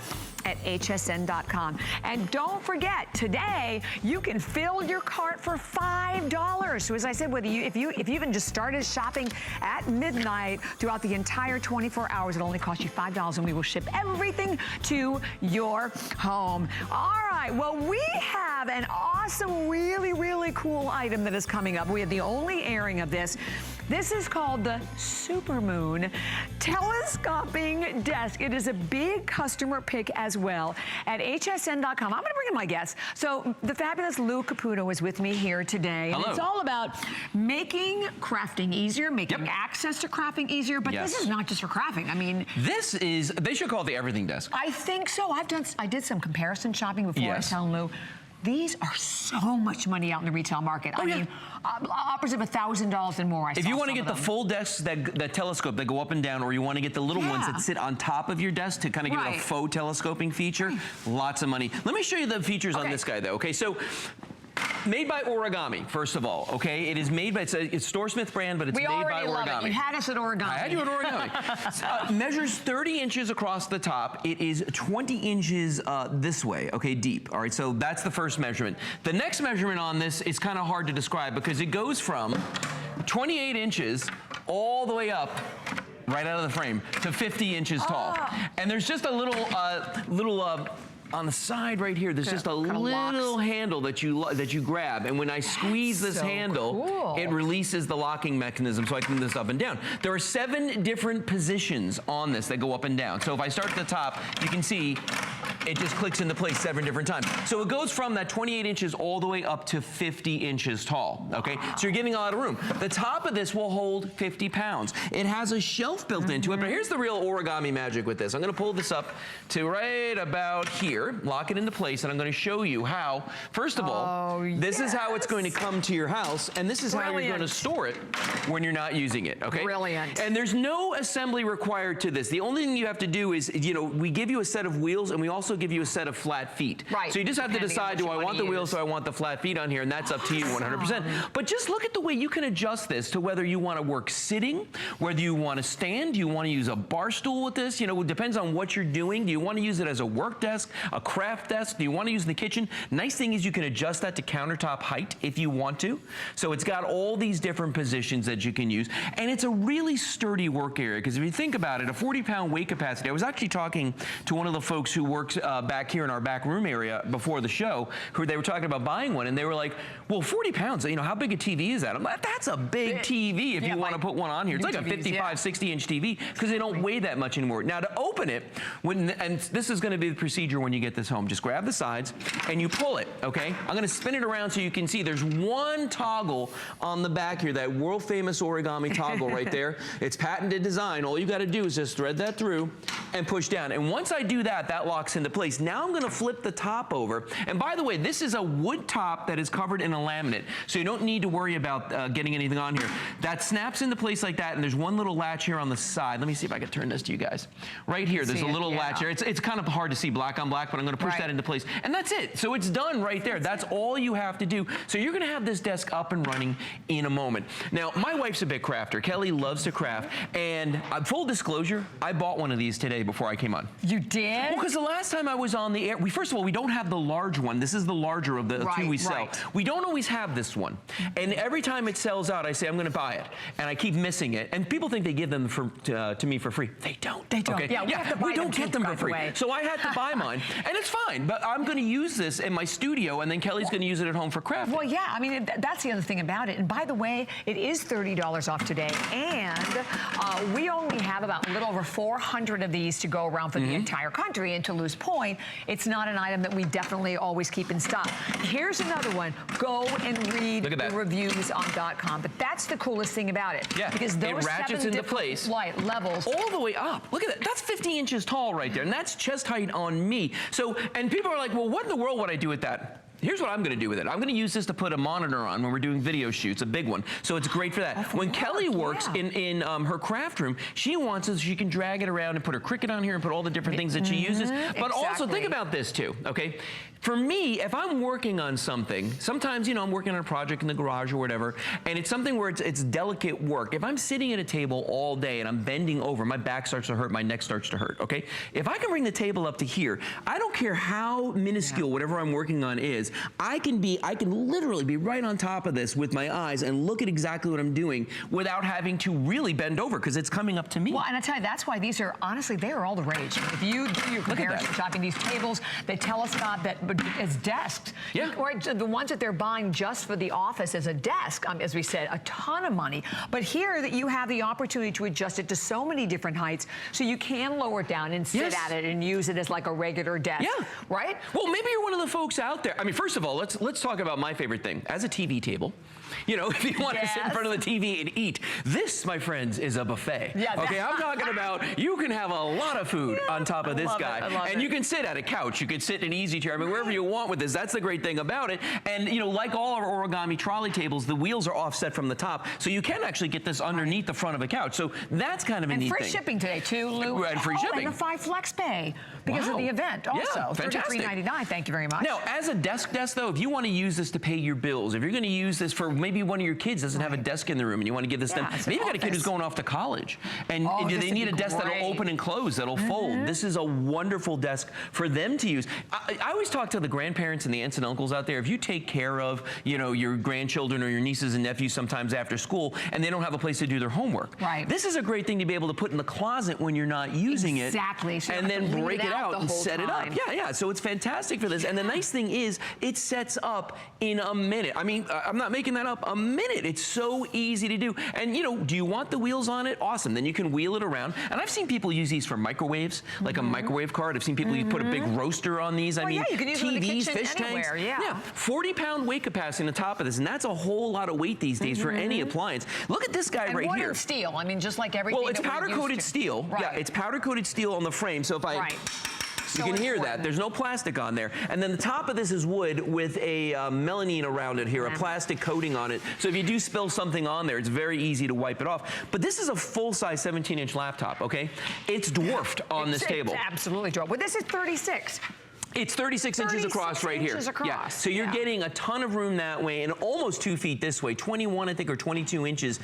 at hsn.com. And don't forget, today you can fill your cart for $5. So as I said, whether if you even just started shopping at midnight throughout the entire 24 hours, it only costs you $5, and we will ship everything to your home. All right, well, we have an awesome, really, really cool item that is coming up. We have the only airing of this. This is called the Supermoon Telescoping Desk. It is a big customer pick as well at hsn.com. I'm going to bring in my guests. So the fabulous Lou Caputo is with me here today. Hello. And it's all about making crafting easier, making access to crafting easier. But this is not just for crafting. I mean, this is, they should call it the everything desk. I think so. I did some comparison shopping before. I was telling Lou, these are so much money out in the retail market. I mean, upwards of $1,000 and more. If you want to get the full desks that telescope that go up and down, or you want to get the little ones that sit on top of your desk to kind of give it a faux telescoping feature, lots of money. Let me show you the features on this guy, though. Okay, so made by Origami, first of all, okay? It is made by, it's Store Smith brand, but it's made by Origami. We already love it. You had us at Origami. I had you at Origami. Measures 30 inches across the top. It is 20 inches this way, okay, deep. All right, so that's the first measurement. The next measurement on this is kind of hard to describe because it goes from 28 inches all the way up right out of the frame to 50 inches tall. And there's just a little, on the side right here, there's just a little handle that you grab, and when I squeeze this handle, it releases the locking mechanism so I can move this up and down. There are 7 different positions on this that go up and down. So if I start at the top, you can see it just clicks into place 7 different times. So it goes from that 28 inches all the way up to 50 inches tall, okay? So you're getting a lot of room. The top of this will hold 50 pounds. It has a shelf built into it, but here's the real Origami magic with this. I'm gonna pull this up to right about here, lock it into place, and I'm gonna show you how, first of all, this is how it's going to come to your house, and this is how you're gonna store it when you're not using it, okay? Brilliant. And there's no assembly required to this. The only thing you have to do is, we give you a set of wheels, and we also give you a set of flat feet. Right. So you just have to decide, do I want the wheels, do I want the flat feet on here, and that's up to you 100%. But just look at the way you can adjust this to whether you want to work sitting, whether you want to stand, do you want to use a bar stool with this? It depends on what you're doing. Do you want to use it as a work desk, a craft desk? Do you want to use the kitchen? Nice thing is you can adjust that to countertop height if you want to. So it's got all these different positions that you can use, and it's a really sturdy work area, because if you think about it, a 40-pound weight capacity. I was actually talking to one of the folks who works back here in our back room area before the show, who they were talking about buying one, and they were like, well, 40 pounds, how big a TV is that? I'm like, that's a big TV if you want to put one on here. It's like a 55, 60-inch TV, because they don't weigh that much anymore. Now, to open it, and this is going to be the procedure when you get this home, just grab the sides, and you pull it, okay? I'm going to spin it around so you can see there's one toggle on the back here, that world-famous Origami toggle right there. It's patented design. All you got to do is just thread that through and push down. And once I do that, that locks into place. Now I'm going to flip the top over. And by the way, this is a wood top that is covered in a laminate, so you don't need to worry about getting anything on here. That snaps into place like that, and there's one little latch here on the side. Let me see if I can turn this to you guys. Right here, there's a little latch here. It's kind of hard to see black on black, but I'm going to push that into place. And that's it. So it's done right there. That's all you have to do. So you're going to have this desk up and running in a moment. Now, my wife's a big crafter. Kelly loves to craft, and full disclosure, I bought one of these today before I came on. You did? Well, because the last time time I was on the air, first of all, we don't have the large one. This is the larger of the two we sell. We don't always have this one. And every time it sells out, I say, I'm going to buy it. And I keep missing it. And people think they give them to me for free. They don't. They don't. Okay? Yeah, we don't get them for free. So I had to buy mine. And it's fine. But I'm going to use this in my studio, and then Kelly's going to use it at home for crafting. Well, yeah. I mean, that's the other thing about it. And by the way, it is $30 off today. And we only have about a little over 400 of these to go around for the entire country. And to Lou's point, it's not an item that we definitely always keep in stock. Here's another one. Go and read the reviews on .com. But that's the coolest thing about it. Yeah, because those it ratchets into place. Light levels. All the way up. Look at that. That's 50 inches tall right there. And that's chest height on me. So, and people are like, well, what in the world would I do with that? Here's what I'm going to do with it. I'm going to use this to put a monitor on when we're doing video shoots, a big one. So it's great for that. When Kelly works in her craft room, she wants it so she can drag it around and put her Cricut on here and put all the different things that she uses. But also think about this too, okay? For me, if I'm working on something, sometimes, you know, I'm working on a project in the garage or whatever, and it's something where it's delicate work. If I'm sitting at a table all day and I'm bending over, my back starts to hurt, my neck starts to hurt, okay? If I can bring the table up to here, I don't care how minuscule whatever I'm working on is, I can literally be right on top of this with my eyes and look at exactly what I'm doing without having to really bend over because it's coming up to me. Well, and I tell you, that's why these are, honestly, they are all the rage. If you do your comparison shopping, these tables, they tell us not that as desks, or the ones that they're buying just for the office as a desk, as we said, a ton of money. But here that you have the opportunity to adjust it to so many different heights, so you can lower it down and sit at it and use it as like a regular desk. Yeah. Right? Well, maybe you're one of the folks out there. I mean, first of all, let's talk about my favorite thing. As a TV table, you know, if you want to sit in front of the TV and eat, this, my friends, is a buffet. Yeah, okay, I'm talking about you can have a lot of food on top of this guy. And you can sit at a couch. You can sit in an easy chair. I mean, wherever you want with this. That's the great thing about it. And, you know, like all our origami trolley tables, the wheels are offset from the top. So you can actually get this underneath the front of a couch. So that's kind of a neat thing. And free shipping today, too, Lou. And free shipping. And a 5 flex pay because of the event also. Yeah, fantastic. $33.99. Thank you very much. Now, as a desk, though, if you want to use this to pay your bills, if you're going to use this for maybe one of your kids doesn't have a desk in the room and you want to give this to them, maybe you've got a kid who's going off to college and they need a desk that'll open and close, that'll fold. This is a wonderful desk for them to use. I always talk to the grandparents and the aunts and uncles out there. If you take care of, you know, your grandchildren or your nieces and nephews sometimes after school and they don't have a place to do their homework, this is a great thing to be able to put in the closet when you're not using it. Exactly. So and then break it out and set it up. Yeah. So it's fantastic for this. And the nice thing is it sets up in a minute. I mean, I'm not making that up. A minute. It's so easy to do. And, you know, do you want the wheels on it? Awesome. Then you can wheel it around. And I've seen people use these for microwaves, like a microwave cart. I've seen people put a big roaster on these. I mean, you can use them in the TVs, kitchen fish tanks. Yeah. 40-pound weight capacity on the top of this. And that's a whole lot of weight these days for any appliance. Look at this guy right here. And steel. I mean, just like everything. Well, it's powder-coated steel. Yeah, it's powder-coated steel on the frame. So if I... You can hear that. There's no plastic on there. And then the top of this is wood with a melamine around it here, a plastic coating on it. So if you do spill something on there, it's very easy to wipe it off. But this is a full-size 17-inch laptop, okay? It's dwarfed on this table. It's absolutely dwarfed. Well, this is 36. It's 36 inches across right here. Yeah, so you're getting a ton of room that way and almost 2 feet this way, 21, I think, or 22 inches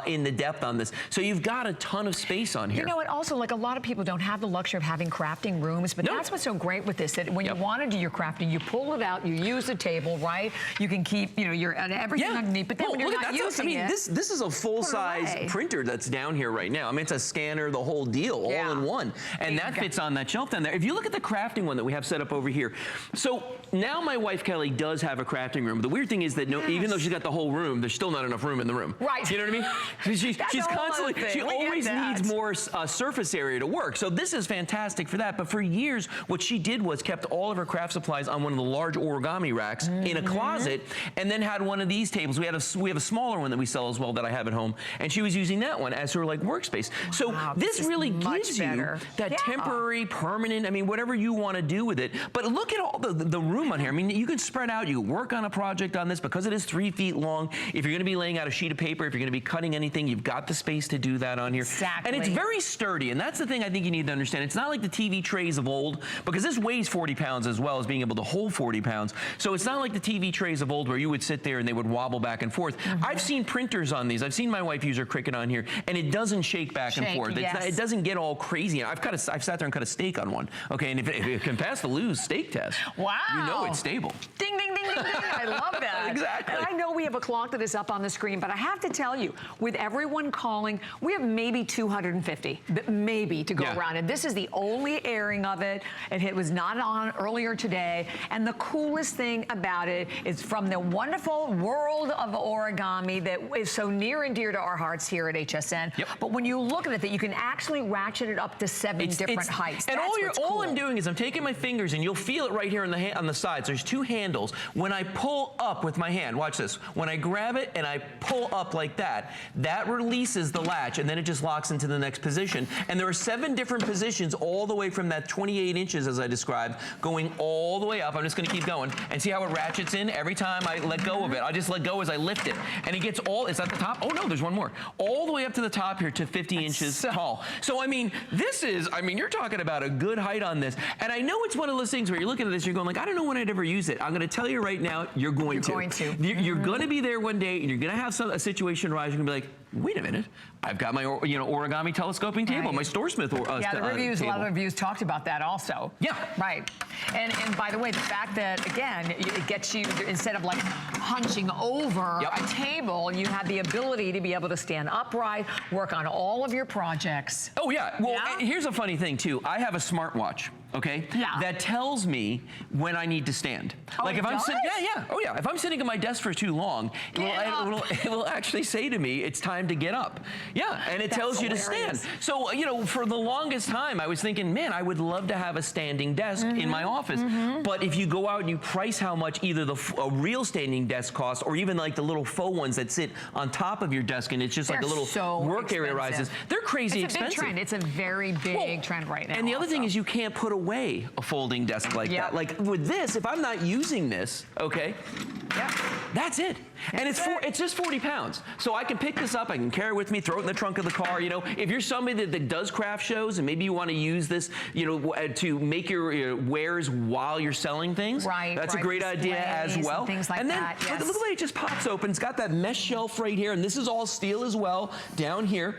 in the depth on this. So you've got a ton of space on here. You know what, also, like a lot of people don't have the luxury of having crafting rooms, but that's what's so great with this, that when you want to do your crafting, you pull it out, you use the table, right? You can keep, you know, your everything underneath, but then when you're not using it, this is a full-size printer that's down here right now. I mean, it's a scanner, the whole deal, all in one. And that fits on that shelf down there. If you look at the crafting one that we have set up over here. So now my wife Kelly does have a crafting room. The weird thing is that even though she's got the whole room, there's still not enough room in the room. Right. You know what I mean? She's constantly, she always needs more surface area to work. So this is fantastic for that. But for years, what she did was kept all of her craft supplies on one of the large origami racks in a closet, and then had one of these tables. We have a smaller one that we sell as well that I have at home, and she was using that one as her like workspace. So this really gives you that temporary, permanent, I mean, whatever you want to do with it. But look at all the room on here. I mean, you can spread out, you can work on a project on this because it is 3 feet long. If you're gonna be laying out a sheet of paper, if you're gonna be cutting anything, you've got the space to do that on here. Exactly. And it's very sturdy, and that's the thing I think you need to understand. It's not like the TV trays of old, because this weighs 40 pounds as well as being able to hold 40 pounds. So it's not like the TV trays of old where you would sit there and they would wobble back and forth. I've seen printers on these. I've seen my wife use her Cricut on here, and it doesn't shake back and forth. It doesn't get all crazy. I've sat there and cut a steak on one. Okay, and if it can pass the Lewis steak test, wow, you know it's stable. Ding, ding, ding, ding, ding. I love that. Exactly. And I know we have a clock that is up on the screen, but I have to tell you, with everyone calling, we have maybe 250, maybe, to go around. And this is the only airing of it. It was not on earlier today. And the coolest thing about it is from the wonderful world of origami that is so near and dear to our hearts here at HSN. But when you look at it, that you can actually ratchet it up to 7 different heights. And That's all I'm doing is I'm taking my fingers, and you'll feel it right here on the sides. There's 2 handles. When I pull up with my hand, watch this. When I grab it and I pull up like that, that releases the latch, and then it just locks into the next position. And there are 7 different positions all the way from that 28 inches, as I described, going all the way up. I'm just gonna keep going. And see how it ratchets in every time I let go of it. I just let go as I lift it. And it gets it's at the top. Oh no, there's one more. All the way up to the top here to 50 inches tall. So I mean, you're talking about a good height on this. And I know it's one of those things where you're looking at this, you're going like, I don't know when I'd ever use it. I'm gonna tell you right now, you're going to. You're gonna be there one day, and you're gonna have a situation arise. You're gonna be like, wait a minute, I've got my origami telescoping table, my StoreSmith the reviews, table. a lot of reviews talked about that also. Yeah. Right. And by the way, the fact that, again, it gets you, instead of like hunching over a table, you have the ability to be able to stand upright, work on all of your projects. Oh yeah, well, here's a funny thing too. I have a smartwatch, okay, that tells me when I need to stand. Like if I'm sitting, if I'm sitting at my desk for too long, it will actually say to me, it's time to get up. Yeah, and it tells you to stand. So, for the longest time, I was thinking, man, I would love to have a standing desk in my office. But if you go out and you price how much either a real standing desk costs, or even like the little faux ones that sit on top of your desk, and it's just like a little work area rises, they're crazy expensive. It's a big trend. It's a very big trend right now. And the other thing is you can't put away a folding desk like that. Like with this, if I'm not using this, okay, that's it. And it's just 40 pounds. So I can pick this up, I can carry it with me, throw it in the trunk of the car. If you're somebody that does craft shows and maybe you want to use this, to make your wares while you're selling things, that's a great idea as well. Things like and then that, look the way it just pops open. It's got that mesh shelf right here, and this is all steel as well down here.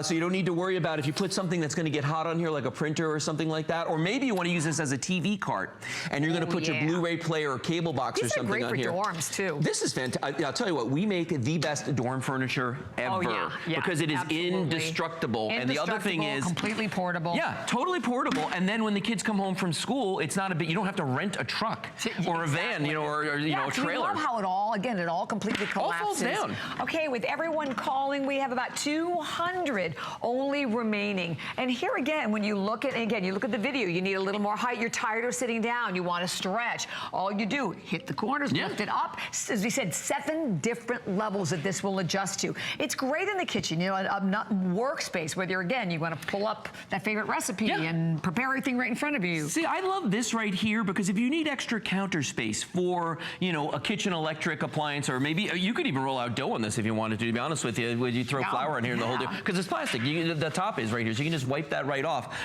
So you don't need to worry about if you put something that's going to get hot on here, like a printer or something like that, or maybe you want to use this as a TV cart, and you're going to put your Blu-ray player or cable box or something on here. These are great for dorms too. This is fantastic. I'll tell you what, we make the best dorm furniture ever because it is indestructible. And the other thing is completely portable. Yeah, totally portable. And then when the kids come home from school, it's not a bit. You don't have to rent a truck or a van, or a trailer. We love how it all completely collapses. All falls down. Okay, with everyone calling, we have about 200 only remaining. And here again, when you look at the video, you need a little more height. You're tired of sitting down. You want to stretch. All you do, hit the corners, lift it up. As we said, 7 different levels that this will adjust to. It's great in the kitchen, a workspace, whether you want to pull up that favorite recipe and prepare everything right in front of you. See, I love this right here because if you need extra counter space for, a kitchen electric appliance, or maybe you could even roll out dough on this if you wanted to be honest with you, when you throw flour in here and the whole deal, because it's plastic. The top is right here, so you can just wipe that right off.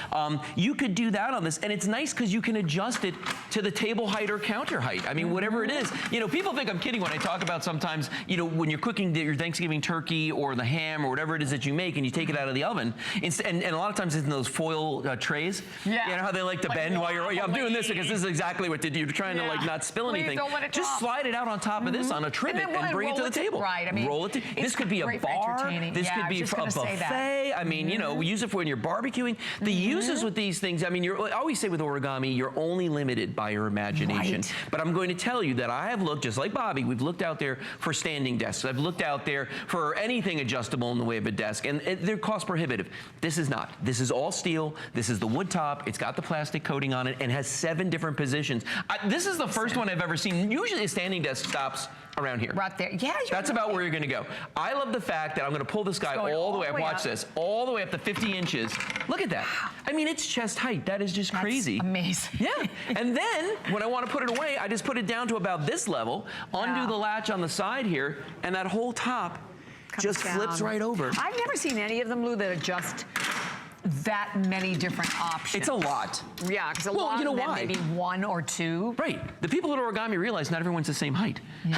You could do that on this, and it's nice because you can adjust it to the table height or counter height. I mean, whatever it is. People think I'm kidding when I talk about sometimes, when you're cooking your Thanksgiving turkey or the ham or whatever it is that you make, and you take it out of the oven, and a lot of times it's in those foil trays. You know how they like to bend while you're, I'm doing this because this is exactly what you're trying to not spill anything. Just slide it out on top of this on a trivet and bring it to the table. Right. I mean, roll it. This could be a bar. This could be a buffet. I mean, use it for when you're barbecuing. The uses with these things, I mean, I always say with origami, you're only limited by your imagination. But I'm going to tell you that I have looked, just like Bobby, we've looked out there for standing desks. I've looked out there for anything anything adjustable in the way of a desk, and they're cost prohibitive. This is not. This is all steel. This is the wood top. It's got the plastic coating on it and has 7 different positions. This is the first one I've ever seen. Usually a standing desk stops around here. Right there. Yeah, that's about where you're going to go. I love the fact that I'm going to pull this guy all the way up. Watch this. All the way up to 50 inches. Look at that. I mean, it's chest height. That is just crazy. Amazing. Yeah. And then when I want to put it away, I just put it down to about this level, undo the latch on the side here, and that whole top just flips right over. I've never seen any of them, Lou, that adjust that many different options. It's a lot. Yeah, because a lot of them maybe 1 or 2. Right. The people at origami realize not everyone's the same height. Yeah.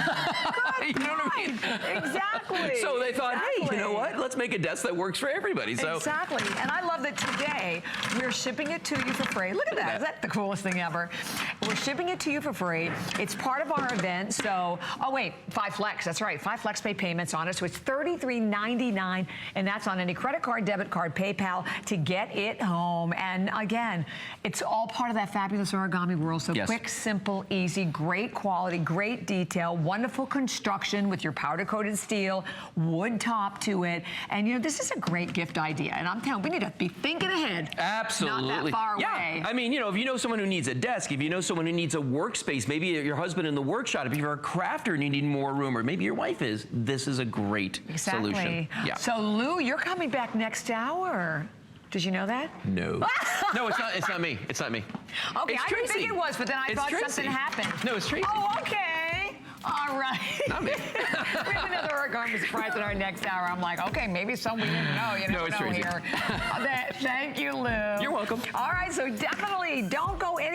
You know what I mean? Exactly. So they thought, hey, you know what? Let's make a desk that works for everybody. So exactly. And I love that today we're shipping it to you for free. Look at that. Is that the coolest thing ever? We're shipping it to you for free. It's part of our event. So, oh wait, 5 Flex. That's right. 5 Flex Pay payments on it. So it's $33.99, and that's on any credit card, debit card, PayPal to get it home. And again, it's all part of that fabulous origami world. So quick, simple, easy, great quality, great detail, wonderful construction with your powder-coated steel, wood top to it. And you know, this is a great gift idea. And I'm telling you, we need to be thinking ahead. Absolutely. Not that far away. I mean, you know, if you know someone who needs a desk, if you know someone who needs a workspace, maybe your husband in the workshop, if you're a crafter and you need more room, or maybe your wife is, this is a great solution. Yeah. So Lou, you're coming back next hour. Did you know that? No. No, it's not. It's not me. It's not me. Okay, it's I didn't think it was, but then I thought something happened. No, it's Tracy. Oh, okay. All right. Not me. We have another origami surprise in our next hour. I'm like, okay, maybe some we didn't know. You never know here. Thank you, Lou. You're welcome. All right, so definitely don't go anywhere.